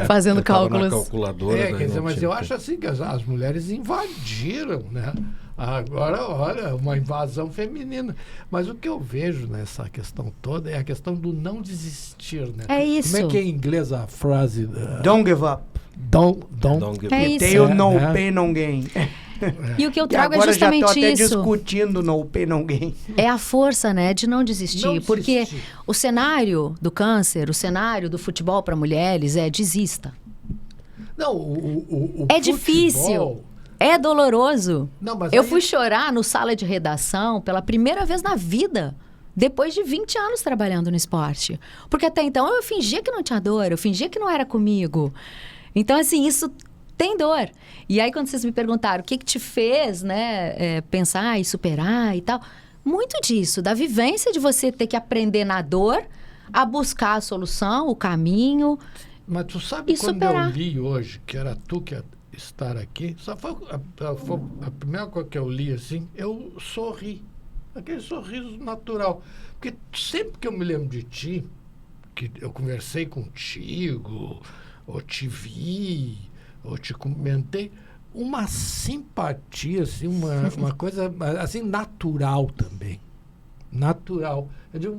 fazendo cálculos. Na calculadora, quer dizer, mas eu acho assim que as mulheres invadiram, né? Agora, olha, uma invasão feminina. Mas o que eu vejo nessa questão toda é a questão do não desistir, né? É isso. Como é que é em inglês a frase? Don't give up. Don't give É up. isso. Tem o no pain, no gain. E o que eu E trago é agora já justamente tô até isso. discutindo no pain, no gain. É a força, né, de não desistir. Não porque desistir. o cenário do câncer, o cenário do futebol para mulheres é desista. Não, o É futebol- difícil. É doloroso. Não, mas Eu aí- fui chorar no sala de redação pela primeira vez na vida, depois de 20 anos trabalhando no esporte. Porque até então eu fingia que não tinha dor, eu fingia que não era comigo. Então, assim, isso tem dor. E aí, quando vocês me perguntaram o que te fez, né, pensar e superar e tal, muito disso, da vivência de você ter que aprender na dor a buscar a solução, o caminho. Mas tu sabe E quando superar. eu li hoje, que era tu que ia estar aqui, só foi a primeira coisa que eu li assim, eu sorri. Aquele sorriso natural. Porque sempre que eu me lembro de ti, que eu conversei contigo, ou te vi, ou te comentei, uma simpatia, assim, uma coisa assim, natural também. Natural. Eu digo,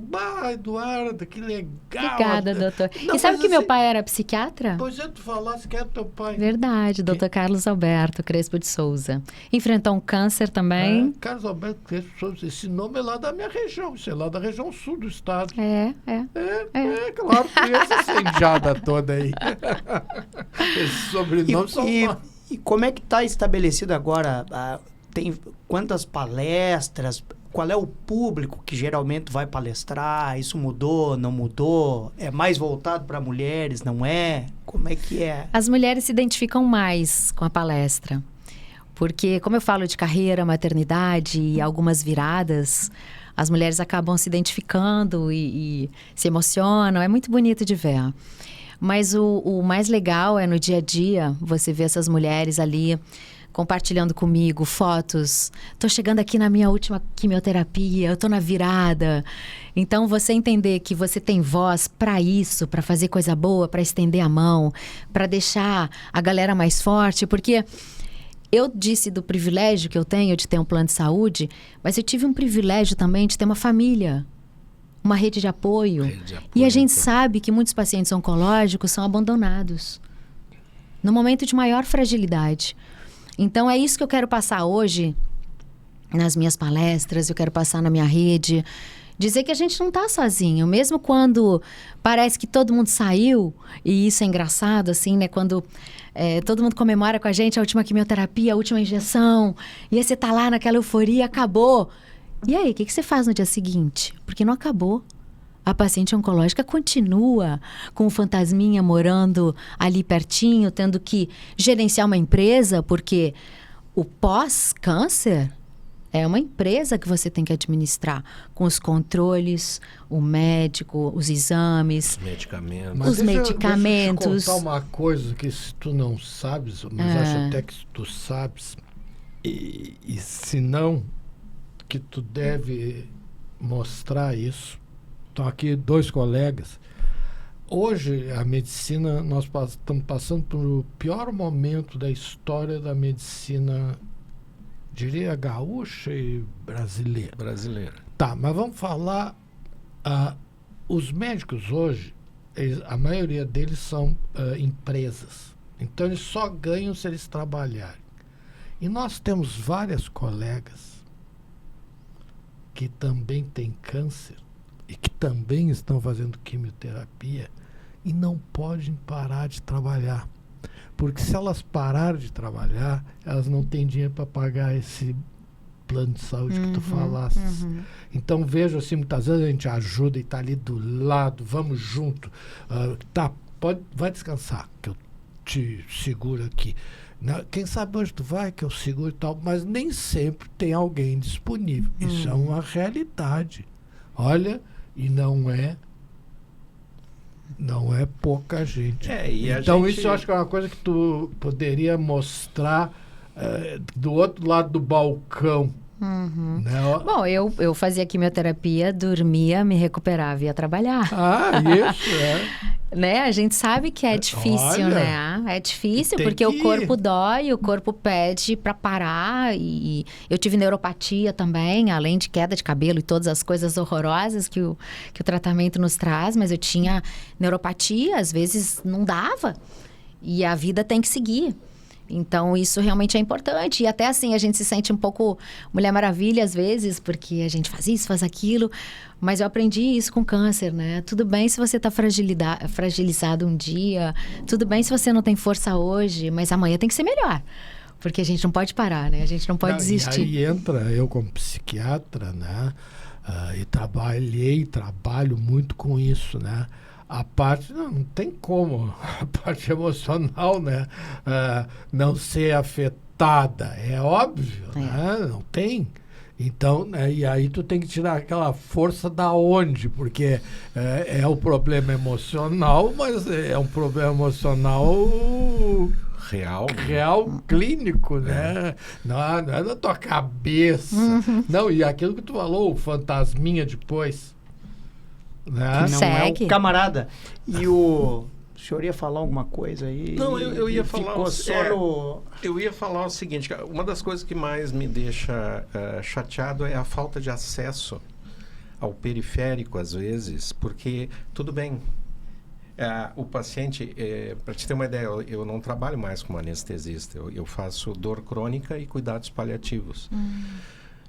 Eduardo, que legal. Obrigada, doutor. Não, E sabe mas que meu assim- pai era psiquiatra? Pois é, tu falasse que é teu pai. Verdade, doutor Carlos Alberto Crespo de Souza. Enfrentou um câncer também. Carlos Alberto Crespo Souza, esse nome é lá da minha região, isso é lá da região sul do estado. É. Claro, conheço essa indiada toda aí. Esse sobrenome são E como é que está estabelecido agora? Tem quantas palestras? Qual é o público que geralmente vai palestrar? Isso mudou, não mudou? É mais voltado para mulheres, não é? Como é que é? As mulheres se identificam mais com a palestra. Porque, como eu falo de carreira, maternidade e algumas viradas, as mulheres acabam se identificando e se emocionam. É muito bonito de ver. Mas o mais legal é no dia a dia, você ver essas mulheres ali compartilhando comigo fotos. Tô chegando aqui na minha última quimioterapia, eu tô na virada. Então, você entender que você tem voz para isso, para fazer coisa boa, para estender a mão, para deixar a galera mais forte, porque eu disse do privilégio que eu tenho de ter um plano de saúde, mas eu tive um privilégio também de ter uma família, uma rede de apoio. E a gente sabe que muitos pacientes oncológicos são abandonados no momento de maior fragilidade. Então, é isso que eu quero passar hoje nas minhas palestras, eu quero passar na minha rede. Dizer que a gente não está sozinho, mesmo quando parece que todo mundo saiu, e isso é engraçado, assim, né? Quando todo mundo comemora com a gente a última quimioterapia, a última injeção, e aí você tá lá naquela euforia, acabou. E aí, o que você faz no dia seguinte? Porque não acabou. A paciente oncológica continua com o fantasminha morando ali pertinho, tendo que gerenciar uma empresa, porque o pós-câncer é uma empresa que você tem que administrar, com os controles, o médico, os exames, Medicamentos. os medicamentos. Deixa eu te contar uma coisa que se tu não sabes, mas acho até que tu sabes, e se não, que tu deve mostrar isso. Estão aqui dois colegas. Hoje, a medicina, nós estamos passando pelo pior momento da história da medicina, diria, gaúcha e brasileira. Tá, mas vamos falar... os médicos hoje, a maioria deles são empresas. Então, eles só ganham se eles trabalharem. E nós temos várias colegas que também têm câncer e que também estão fazendo quimioterapia e não podem parar de trabalhar. Porque se elas pararem de trabalhar, elas não têm dinheiro para pagar esse plano de saúde que tu falaste. Então, vejo assim, muitas vezes a gente ajuda e está ali do lado, vamos junto. Vai descansar, que eu te seguro aqui. Quem sabe hoje tu vai, que eu seguro e tal, mas nem sempre tem alguém disponível. Isso é uma realidade. Olha, e não é pouca gente. Então isso eu acho que é uma coisa que tu poderia mostrar do outro lado do balcão. Né? Bom, eu fazia quimioterapia, dormia, me recuperava e ia trabalhar. Isso, Né? A gente sabe que é difícil, Olha, né? É difícil porque o corpo dói, o corpo pede para parar. E eu tive neuropatia também, além de queda de cabelo e todas as coisas horrorosas que o tratamento nos traz. Mas eu tinha neuropatia, às vezes não dava. E a vida tem que seguir. Então, isso realmente é importante. E até assim, a gente se sente um pouco Mulher Maravilha às vezes, porque a gente faz isso, faz aquilo. Mas eu aprendi isso com câncer, né? Tudo bem se você está fragilizado um dia. Tudo bem se você não tem força hoje, mas amanhã tem que ser melhor. Porque a gente não pode parar, né? A gente não pode desistir. E aí entra, eu como psiquiatra, né? E trabalho muito com isso, né? A parte, não tem como, a parte emocional, né? Não ser afetada, é óbvio, né? Não tem. Então, né? E aí tu tem que tirar aquela força da onde? Porque é o problema emocional, mas é um problema emocional real, clínico, né? Não é da tua cabeça. Não, e aquilo que tu falou, o fantasminha depois... Né? Que não é o camarada. E o senhor ia falar alguma coisa aí? Não, eu ia falar... Eu ia falar o seguinte, uma das coisas que mais me deixa chateado é a falta de acesso ao periférico, às vezes, porque, tudo bem, o paciente, para te ter uma ideia, eu não trabalho mais como anestesista, eu faço dor crônica e cuidados paliativos.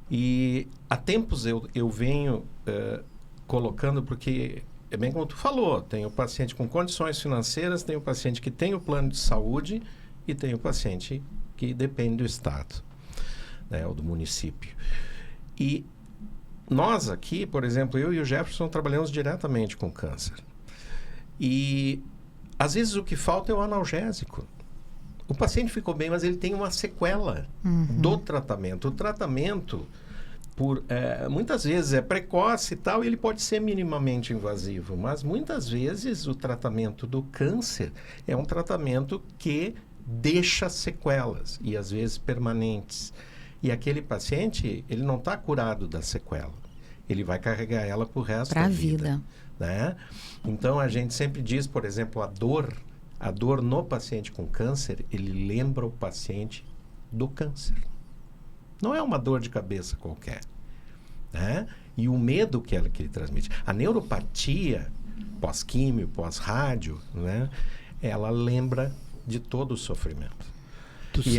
E há tempos eu venho... colocando, porque é bem como tu falou, tem o paciente com condições financeiras, tem o paciente que tem o plano de saúde e tem o paciente que depende do estado, né, ou do município. E nós aqui, por exemplo, eu e o Jefferson trabalhamos diretamente com câncer. E às vezes o que falta é o analgésico. O paciente ficou bem, mas ele tem uma sequela do tratamento. O tratamento muitas vezes é precoce e tal, e ele pode ser minimamente invasivo, mas muitas vezes o tratamento do câncer é um tratamento que deixa sequelas, e às vezes permanentes. E aquele paciente, ele não está curado da sequela, ele vai carregar ela para o resto da vida. Né? Então, a gente sempre diz, por exemplo, a dor no paciente com câncer, ele lembra o paciente do câncer. Não é uma dor de cabeça qualquer, né? E o medo que ele transmite. A neuropatia, pós-químio, pós-rádio, né? Ela lembra de todo o sofrimento.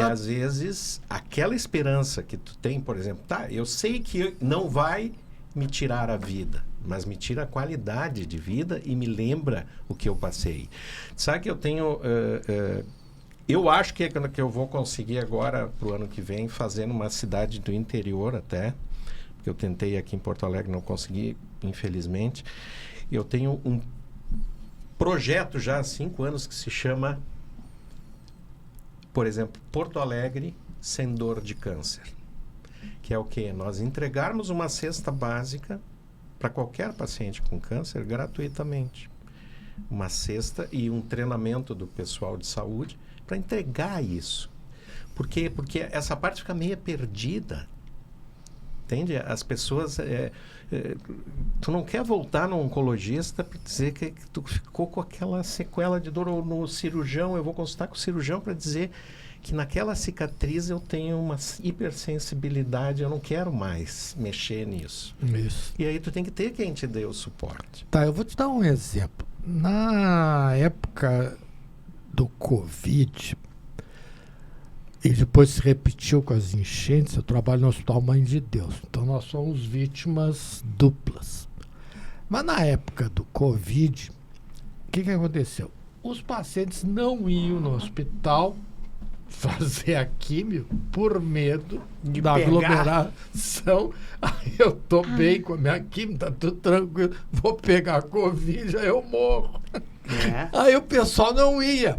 Às vezes, aquela esperança que tu tem, por exemplo, eu sei que não vai me tirar a vida, mas me tira a qualidade de vida e me lembra o que eu passei. Sabe que eu tenho... eu acho que eu vou conseguir agora, para o ano que vem, fazer numa cidade do interior até, porque eu tentei aqui em Porto Alegre, não consegui, infelizmente. Eu tenho um projeto já há 5 anos que se chama, por exemplo, Porto Alegre sem dor de câncer. Que é o quê? Nós entregarmos uma cesta básica para qualquer paciente com câncer gratuitamente. Uma cesta e um treinamento do pessoal de saúde para entregar isso. Por quê? Porque essa parte fica meio perdida. Entende? As pessoas... tu não quer voltar no oncologista para dizer que tu ficou com aquela sequela de dor, ou no cirurgião, eu vou consultar com o cirurgião para dizer que naquela cicatriz eu tenho uma hipersensibilidade, eu não quero mais mexer nisso. Isso. E aí tu tem que ter quem te dê o suporte. Tá, eu vou te dar um exemplo. Na época do Covid, e depois se repetiu com as enchentes, eu trabalho no Hospital Mãe de Deus, então nós somos vítimas duplas. Mas na época do Covid, o que aconteceu? os pacientes não iam no hospital fazer a químio por medo De da pegar. aglomeração. Aí eu tô bem com a minha químio, tá tudo tranquilo, vou pegar Covid, aí eu morro. É. Aí o pessoal não ia.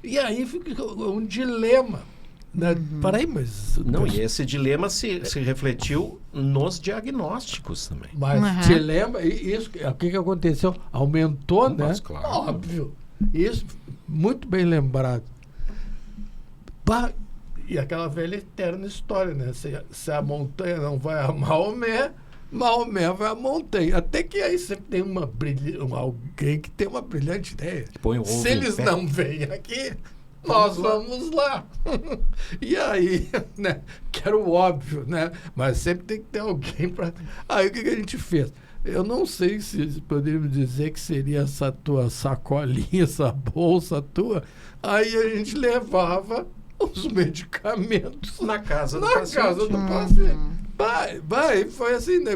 E aí fica um dilema. Né? Peraí, mas... Não, e esse dilema se refletiu nos diagnósticos também. Mas Uhum. te lembra? Isso, o que aconteceu? Aumentou, Mas, né? claro. Óbvio. Isso, muito bem lembrado. Pá, e aquela velha eterna história, né? Se a montanha não vai a Maomé, Maomé vai a montanha. Até que aí sempre tem alguém que tem uma brilhante ideia. Põe o ovo Se em eles pé. não vêm aqui, nós vamos lá. E aí, né? Que era o óbvio, né? Mas sempre tem que ter alguém para... Aí o que a gente fez? Eu não sei se poderíamos dizer que seria essa tua sacolinha, essa bolsa tua. Aí a gente levava os medicamentos Na casa do na paciente. casa do paciente. Vai, foi assim, né?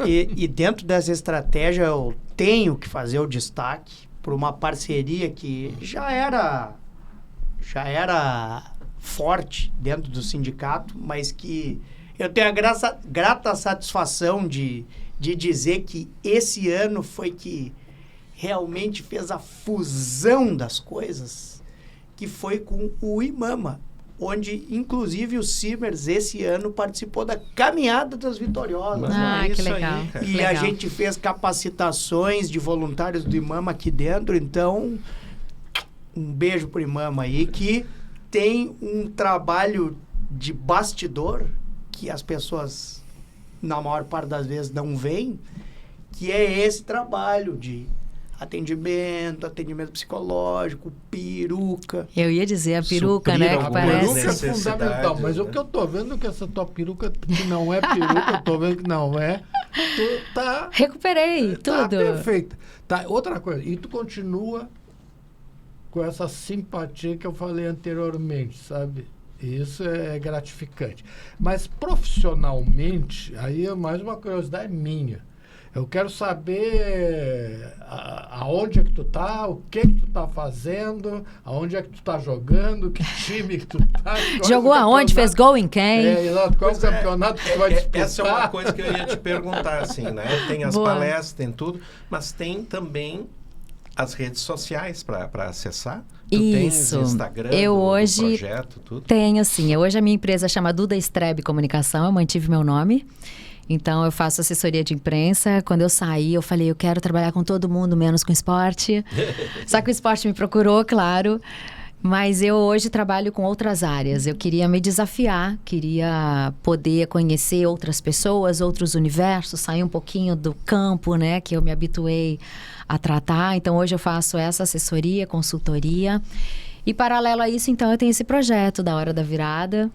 E dentro dessa estratégia eu tenho que fazer o destaque por uma parceria que já era forte dentro do sindicato, mas que eu tenho a grata satisfação de dizer que esse ano foi que realmente fez a fusão das coisas, que foi com o IMAMA, onde inclusive o Simers esse ano participou da Caminhada das Vitoriosas. Mas né? não é Que isso legal. aí, cara. E Legal. a gente fez capacitações de voluntários do IMAMA aqui dentro, então um beijo pro IMAMA aí, que tem um trabalho de bastidor que as pessoas, na maior parte das vezes, não veem, que é esse trabalho de atendimento psicológico, peruca. Eu ia dizer a peruca, Suprir né? Que algumas parece. Peruca é necessidades, fundamental, mas né? o que eu tô vendo é que essa tua peruca, que não é peruca, eu tô vendo que não é, tu tá... Recuperei Tá tudo. perfeita. Tá, outra coisa, e tu continua com essa simpatia que eu falei anteriormente, sabe? Isso é gratificante. Mas profissionalmente, aí é mais uma curiosidade minha. Eu quero saber aonde é que tu tá, o que tu tá fazendo, aonde é que tu tá jogando, que time que tu tá. Jogou aonde? Fez gol em quem? Exato, qual Pois é, campeonato que tu vai disputar. Essa é uma coisa que eu ia te perguntar, assim, né? Tem as Boa. palestras, tem tudo, mas tem também as redes sociais para acessar. Tu Isso. tens Instagram, Eu do hoje projeto, tudo? Tenho, sim. Hoje a minha empresa chama Duda Strebe Comunicação, eu mantive meu nome. Então, eu faço assessoria de imprensa. Quando eu saí, eu falei, eu quero trabalhar com todo mundo, menos com esporte. Só que o esporte me procurou, claro. Mas eu hoje trabalho com outras áreas. Eu queria me desafiar, queria poder conhecer outras pessoas, outros universos, sair um pouquinho do campo, né, que eu me habituei a tratar. Então, hoje eu faço essa assessoria, consultoria. E, paralelo a isso, então, eu tenho esse projeto da Hora da Virada,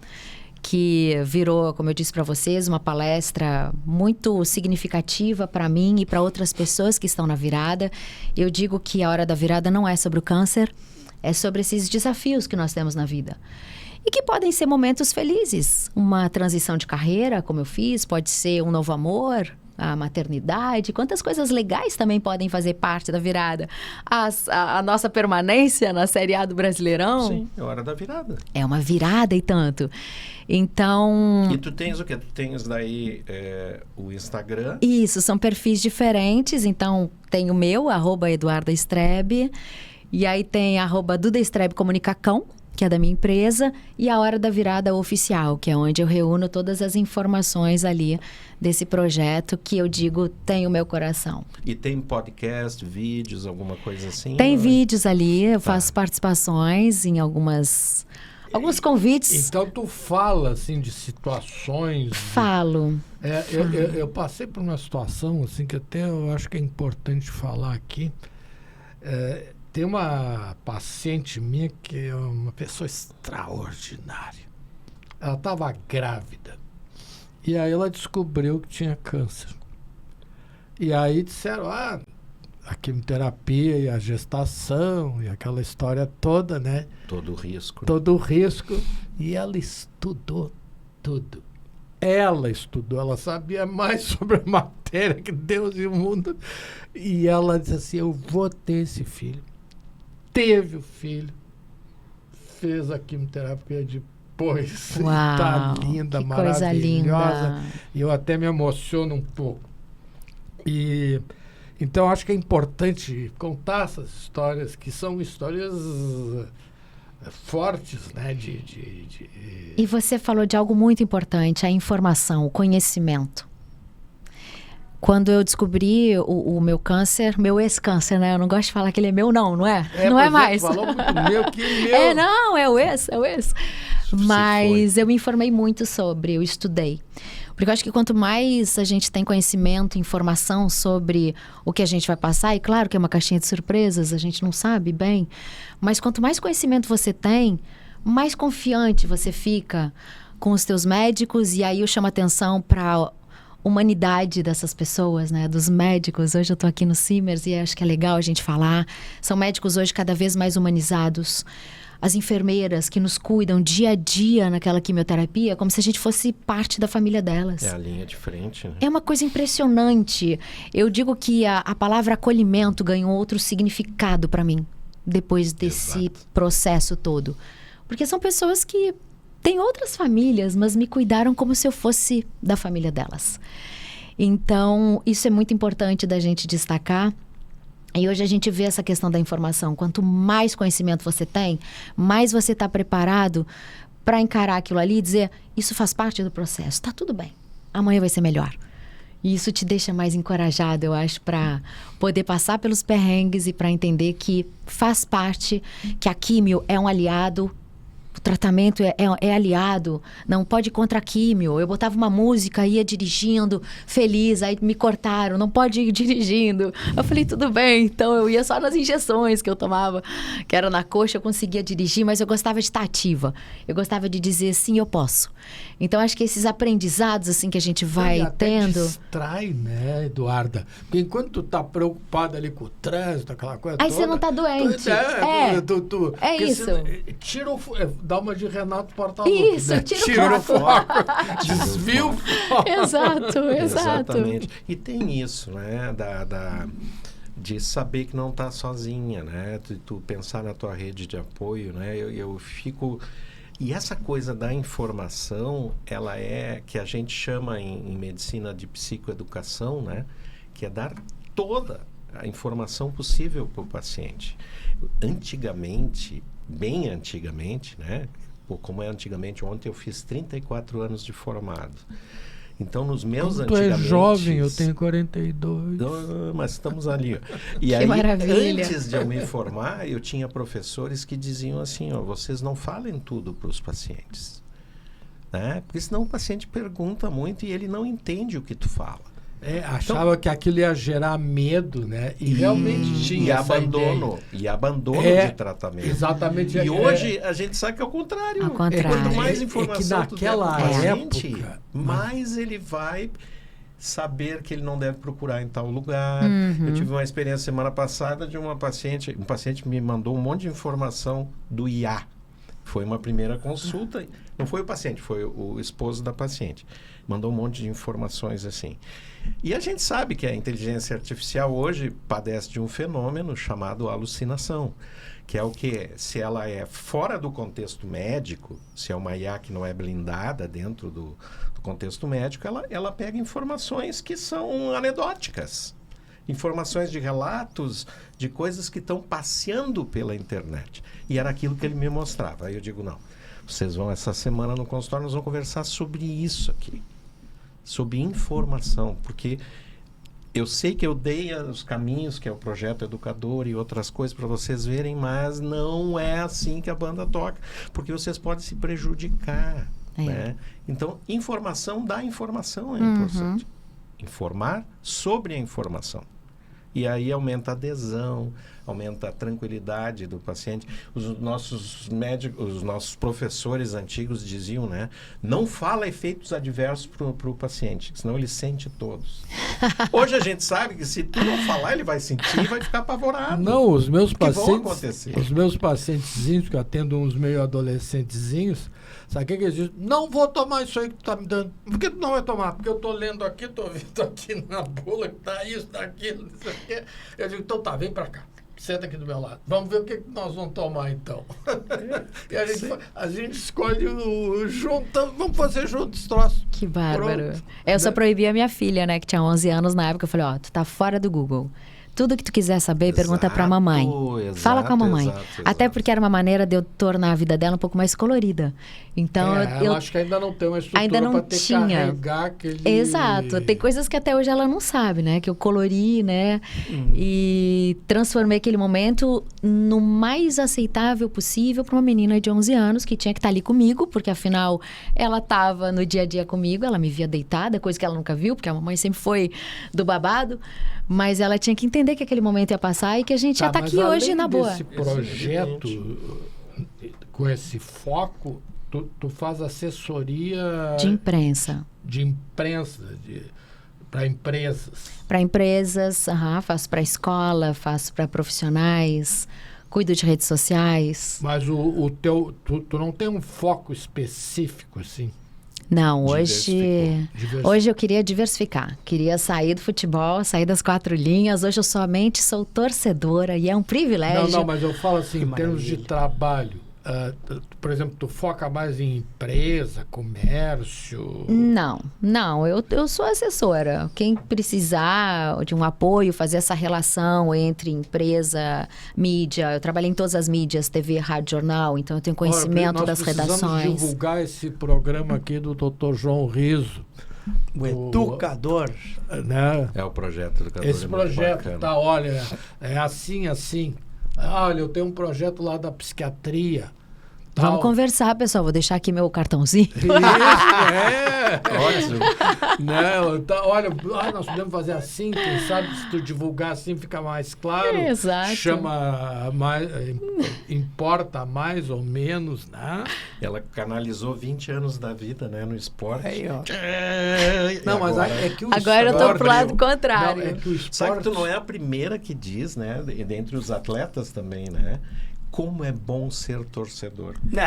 que virou, como eu disse para vocês, uma palestra muito significativa para mim e para outras pessoas que estão na virada. Eu digo que a Hora da Virada não é sobre o câncer, é sobre esses desafios que nós temos na vida. E que podem ser momentos felizes. Uma transição de carreira, como eu fiz, pode ser um novo amor, a maternidade, quantas coisas legais também podem fazer parte da virada. A nossa permanência na Série A do Brasileirão Sim, é hora da virada. é uma virada e tanto. Então... E tu tens o quê? Tu tens daí o Instagram. Isso, são perfis diferentes. Então, tem o meu, @EduardaStrebe. E aí tem @DudaStrebe Comunicacão, que é da minha empresa. E a Hora da Virada Oficial, que é onde eu reúno todas as informações ali desse projeto que eu digo tem o meu coração. E tem podcast, vídeos, alguma coisa assim? Tem Ou- vídeos ali, eu faço participações em alguns convites. Então tu fala assim de situações. Falo. Eu passei por uma situação assim que até eu acho que é importante falar aqui. Tem uma paciente minha que é uma pessoa extraordinária. Ela estava grávida. E aí ela descobriu que tinha câncer. E aí disseram, a quimioterapia e a gestação e aquela história toda, né? Todo o risco. Todo o risco. E ela estudou tudo. Ela estudou, ela sabia mais sobre a matéria que Deus e o mundo. E ela disse assim, eu vou ter esse filho. teve o filho, fez a quimioterapia depois. Uau, Tá linda, que coisa maravilhosa. linda. E eu até me emociono um pouco. E então acho que é importante contar essas histórias, que são histórias fortes, né? E você falou de algo muito importante, a informação, o conhecimento. Quando eu descobri o meu câncer, meu ex-câncer, né? Eu não gosto de falar que ele é meu, não é? Não é mais. Falou muito meu, que meu. É o ex. Mas eu me informei muito sobre, eu estudei. Porque eu acho que quanto mais a gente tem conhecimento, informação sobre o que a gente vai passar, e claro que é uma caixinha de surpresas, a gente não sabe bem, mas quanto mais conhecimento você tem, mais confiante você fica com os teus médicos, e aí eu chamo atenção para humanidade dessas pessoas, né? Dos médicos. Hoje eu tô aqui no Simers e acho que é legal a gente falar. São médicos hoje cada vez mais humanizados. As enfermeiras que nos cuidam dia a dia naquela quimioterapia, como se a gente fosse parte da família delas. É a linha de frente, né? É uma coisa impressionante. Eu digo que a palavra acolhimento ganhou outro significado para mim, depois desse processo todo. Porque são pessoas que têm outras famílias, mas me cuidaram como se eu fosse da família delas. Então, isso é muito importante da gente destacar. E hoje a gente vê essa questão da informação. Quanto mais conhecimento você tem, mais você está preparado para encarar aquilo ali e dizer, isso faz parte do processo, tá tudo bem, amanhã vai ser melhor. E isso te deixa mais encorajado, eu acho, para poder passar pelos perrengues e para entender que faz parte, que a químio é um aliado. O tratamento é aliado, não pode ir contra a químio. Eu botava uma música, ia dirigindo, feliz, aí me cortaram, não pode ir dirigindo. Eu falei, tudo bem, então eu ia só nas injeções que eu tomava, que era na coxa, eu conseguia dirigir, mas eu gostava de estar ativa. Eu gostava de dizer, sim, eu posso. Então, acho que esses aprendizados, assim, que a gente vai até tendo... distrai, né, Eduarda? Porque enquanto tu tá preocupada ali com o trânsito, aquela coisa aí toda... você não tá doente. É isso. Tira dá uma de Renato Portaluppi, isso, né? tira o foco. Desvia o foco. Exato. Exatamente. E tem isso, né, de saber que não tá sozinha, né? Tu pensar na tua rede de apoio, né? Eu fico... E essa coisa da informação, ela é, que a gente chama em medicina de psicoeducação, né? Que é dar toda a informação possível para o paciente. Antigamente, bem antigamente, né? Pô, como é antigamente, ontem eu fiz 34 anos de formado. Então, nos meus antigamente... Tu é jovem, eu tenho 42. Mas estamos ali. Ó. E que aí, maravilha. antes de eu me formar, eu tinha professores que diziam assim, ó, vocês não falem tudo para os pacientes. Né? Porque senão o paciente pergunta muito e ele não entende o que tu fala. Achava que aquilo ia gerar medo, né? E realmente tinha abandono. E abandono de tratamento. Exatamente. E hoje a gente sabe que é o contrário. Ao contrário. Quanto mais informação que naquela tu der pro paciente, época, mais ele vai saber que ele não deve procurar em tal lugar. Uhum. Eu tive uma experiência semana passada de uma paciente, um paciente me mandou um monte de informação do IA. Foi uma primeira consulta, não foi o paciente, foi o esposo da paciente. Mandou um monte de informações assim. E a gente sabe que a inteligência artificial hoje padece de um fenômeno chamado alucinação, que é o que, se ela é fora do contexto médico, se é uma IA que não é blindada dentro do contexto médico, ela pega informações que são anedóticas. Informações de relatos, de coisas que estão passeando pela internet. E era aquilo que ele me mostrava. Aí eu digo, não, vocês vão essa semana no consultório, nós vamos conversar sobre isso aqui. Sobre informação, porque eu sei que eu dei os caminhos, que é o projeto educador e outras coisas para vocês verem, mas não é assim que a banda toca, porque vocês podem se prejudicar. Né? Então, informação da informação é importante. Informar sobre a informação. E aí aumenta a adesão, aumenta a tranquilidade do paciente. Os nossos médicos, os nossos professores antigos diziam, né? Não fala efeitos adversos para o paciente, senão ele sente todos. Hoje a gente sabe que se tu não falar, ele vai sentir e vai ficar apavorado. Não, os meus pacientezinhos, que eu atendo uns meio adolescentezinhos, sabe o que eles dizem? Não vou tomar isso aí que tu tá me dando. Por que tu não vai tomar? Porque eu tô lendo aqui, tô vendo aqui na bula que tá isso, tá aquilo, isso aqui. Eu digo, então tá, vem pra cá. Senta aqui do meu lado. Vamos ver o que nós vamos tomar, então. E a gente escolhe junto. Vamos fazer junto esse troço. Que bárbaro. Pronto. Eu só proibi a minha filha, né, que tinha 11 anos na época. Eu falei, ó, tu tá fora do Google. Tudo que tu quiser saber, pergunta pra mamãe. Fala com a mamãe. Até porque era uma maneira de eu tornar a vida dela um pouco mais colorida. Então, eu acho que ainda não tem uma estrutura ainda não pra ter tinha. Carregar aquele... Exato. Tem coisas que até hoje ela não sabe, né? Que eu colori, né? E transformei aquele momento no mais aceitável possível para uma menina de 11 anos que tinha que estar ali comigo, porque afinal ela estava no dia a dia comigo, ela me via deitada, coisa que ela nunca viu, porque a mamãe sempre foi do babado, mas ela tinha que entender que aquele momento ia passar e que a gente ia estar aqui hoje na boa. Esse projeto, com esse foco, tu faz assessoria... De imprensa. Para empresas. Para empresas, faço para escola, faço para profissionais, cuido de redes sociais. Mas tu não tem um foco específico, assim? Não, hoje eu queria diversificar. Queria sair do futebol, sair das 4 linhas. Hoje eu somente sou torcedora e é um privilégio. Não, mas eu falo assim, em termos de trabalho. Por exemplo, tu foca mais em empresa, comércio? Não, eu sou assessora. Quem precisar de um apoio, fazer essa relação entre empresa, mídia. Eu trabalhei em todas as mídias, TV, rádio, jornal, então eu tenho conhecimento das redações. Nós precisamos divulgar esse programa aqui do Dr. João Riso. O educador. Né? É o projeto educador. Esse projeto, tá, olha, é assim. Olha, eu tenho um projeto lá da psiquiatria. Tal. Vamos conversar, pessoal. Vou deixar aqui meu cartãozinho. Isso, ótimo. Não, tá, olha, nós podemos fazer assim, quem sabe se tu divulgar assim fica mais claro. Exato. Chama mais, importa mais ou menos, né? Ela canalizou 20 anos da vida, né, no esporte. Aí, ó. Não, mas é que o agora esporte, eu tô pro lado contrário. Não, é que o esporte... Sabe que tu não é a primeira que diz, né, dentre os atletas também, né? Como é bom ser torcedor. Não,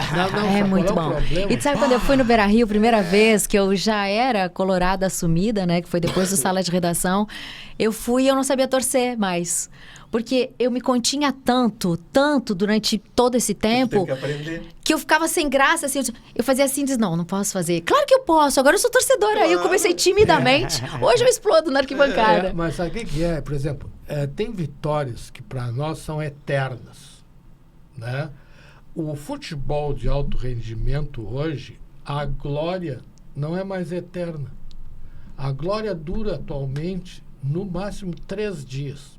É muito bom. E tu sabe quando eu fui no Beira-Rio, primeira vez, que eu já era colorada assumida, né? Que foi depois do sala de redação. Eu fui e eu não sabia torcer mais. Porque eu me continha tanto durante todo esse tempo, que eu ficava sem graça, assim. Eu fazia assim, não posso fazer. Claro que eu posso, agora eu sou torcedora. Claro. Aí eu comecei timidamente. Hoje eu explodo na arquibancada. Mas sabe o que é? Por exemplo, tem vitórias que para nós são eternas. Né? O futebol de alto rendimento hoje, a glória não é mais eterna. A glória dura atualmente no máximo 3 dias.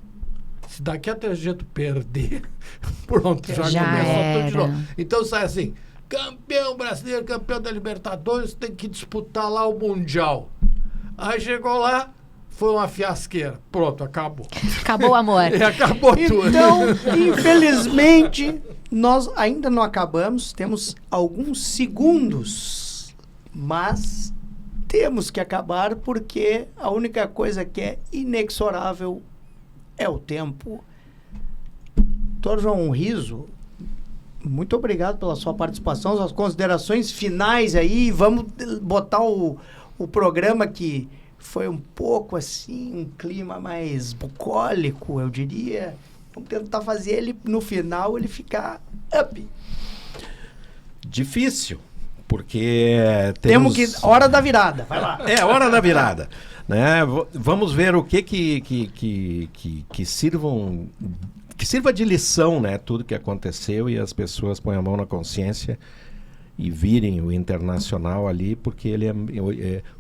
Se daqui a 3 dias tu perder, pronto, já começou tudo de novo. Então sai assim, campeão brasileiro, campeão da Libertadores, tem que disputar lá o Mundial. Aí chegou lá, foi uma fiasqueira. Pronto, acabou. Acabou o amor. Acabou tudo. Então, infelizmente, nós ainda não acabamos. Temos alguns segundos. Mas temos que acabar porque a única coisa que é inexorável é o tempo. Dr. João Riso, muito obrigado pela sua participação. As considerações finais aí. Vamos botar o programa que... foi um pouco assim, um clima mais bucólico, eu diria. Vamos tentar fazer ele, no final, ele ficar up. Difícil, porque temos que... Hora da virada, vai lá. É, hora da virada. Né? Vamos ver o que sirva de lição, né? Tudo que aconteceu e as pessoas põem a mão na consciência e virem o Internacional ali, porque ele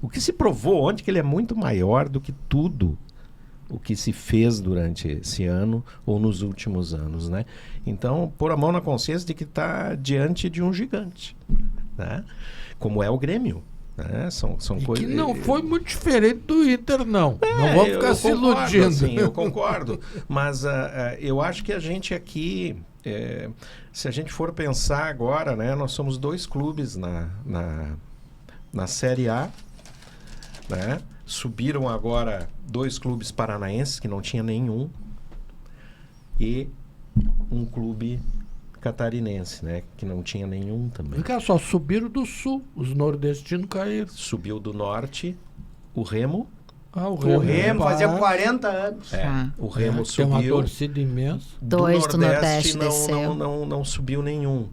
o que se provou ontem que ele é muito maior do que tudo o que se fez durante esse ano ou nos últimos anos, né? Então, pôr a mão na consciência de que está diante de um gigante, né? Como é o Grêmio, né? São coisas... que não foi muito diferente do Inter, não. Não vamos ficar se iludindo. Assim, eu concordo. Mas eu acho que a gente aqui... se a gente for pensar agora, né, nós somos 2 clubes na Série A, né? Subiram agora 2 clubes paranaenses, que não tinha nenhum, e um clube catarinense, né, que não tinha nenhum também. Só subiram do Sul, os nordestinos caíram. Subiu do Norte o Remo Ah, O Remo fazia 40 anos. O Remo Tem uma subiu. torcida imensa. Dois do Nordeste não, desceu. não subiu nenhum.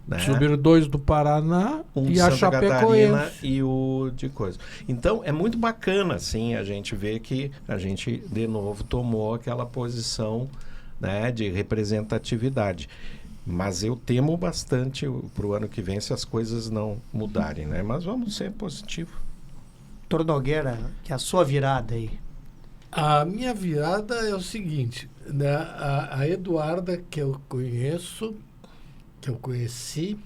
Né? Subiram 2 do Paraná Um e de a Santa Catarina Chapecoense. e o de coisa. Então, é muito bacana, assim, a gente ver que a gente, de novo, tomou aquela posição, né, de representatividade. Mas eu temo bastante para o ano que vem se as coisas não mudarem, né? Mas vamos ser positivos. Doutor Nogueira, que é a sua virada aí. A minha virada é o seguinte, né? A Eduarda, que eu conheci,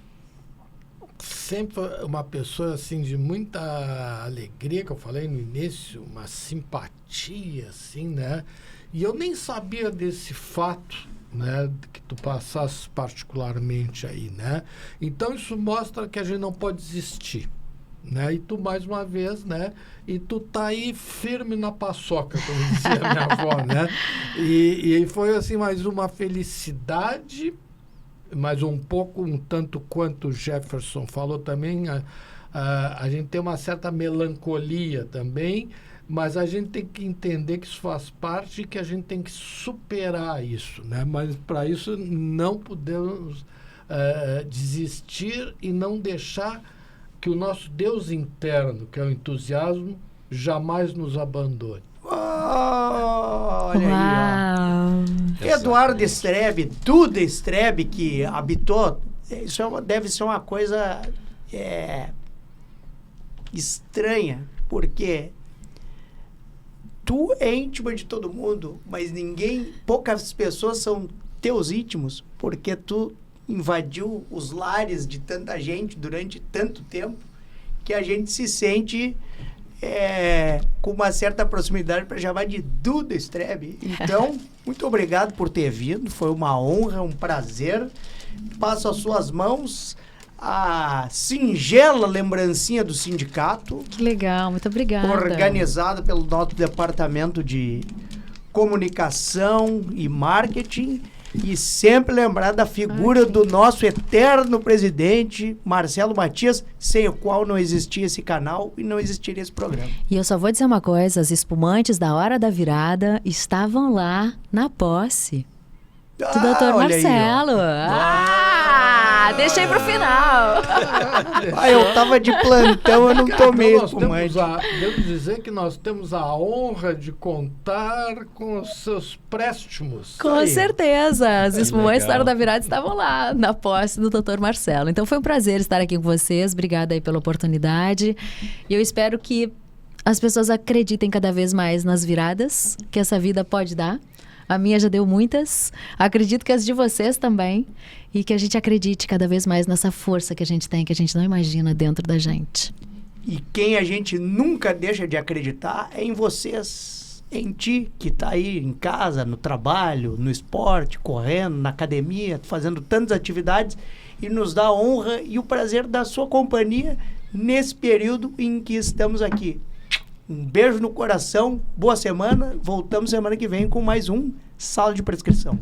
sempre foi uma pessoa assim de muita alegria, que eu falei no início, uma simpatia, assim, né? E eu nem sabia desse fato, né, que tu passasse particularmente aí, né? Então isso mostra que a gente não pode desistir, né? E tu, mais uma vez, né? E tu tá aí firme na paçoca, como dizia a minha avó, né? E foi assim mais uma felicidade, mas um tanto quanto o Jefferson falou também, a gente tem uma certa melancolia também, mas a gente tem que entender que isso faz parte e que a gente tem que superar isso, né? Mas para isso não podemos desistir e não deixar que o nosso Deus interno, que é o entusiasmo, jamais nos abandone. Olha aí, ó. Uau. Eduardo Strebe, Duda Strebe, que habitou, isso deve ser uma coisa estranha, porque tu é íntima de todo mundo, mas poucas pessoas são teus íntimos, porque tu invadiu os lares de tanta gente durante tanto tempo que a gente se sente com uma certa proximidade para chamar de Duda Strebe. Então, muito obrigado por ter vindo, foi uma honra, um prazer. Passo às suas mãos a singela lembrancinha do sindicato, Que legal, muito obrigada. organizada pelo nosso departamento de comunicação e marketing, e sempre lembrar da figura do nosso eterno presidente, Marcelo Matias, sem o qual não existia esse canal e não existiria esse programa. E eu só vou dizer uma coisa, as espumantes da Hora da Virada estavam lá na posse do Dr. olha aí, ó. Marcelo. Deixei pro final. Eu tava de plantão, eu não tomei Então, espumante. devo dizer que nós temos a honra de contar com os seus préstimos. Com aí. certeza. As espumantes da legal. Hora da Virada estavam lá na posse do Dr. Marcelo. Então foi um prazer estar aqui com vocês. Obrigada aí pela oportunidade. E eu espero que as pessoas acreditem cada vez mais nas viradas que essa vida pode dar. A minha já deu muitas. Acredito que as de vocês também. E que a gente acredite cada vez mais nessa força que a gente tem, que a gente não imagina dentro da gente. E quem a gente nunca deixa de acreditar é em vocês, em ti, que tá aí em casa, no trabalho, no esporte, correndo, na academia, fazendo tantas atividades, e nos dá a honra e o prazer da sua companhia nesse período em que estamos aqui. Um beijo no coração, boa semana, voltamos semana que vem com mais um Sala de Prescrição.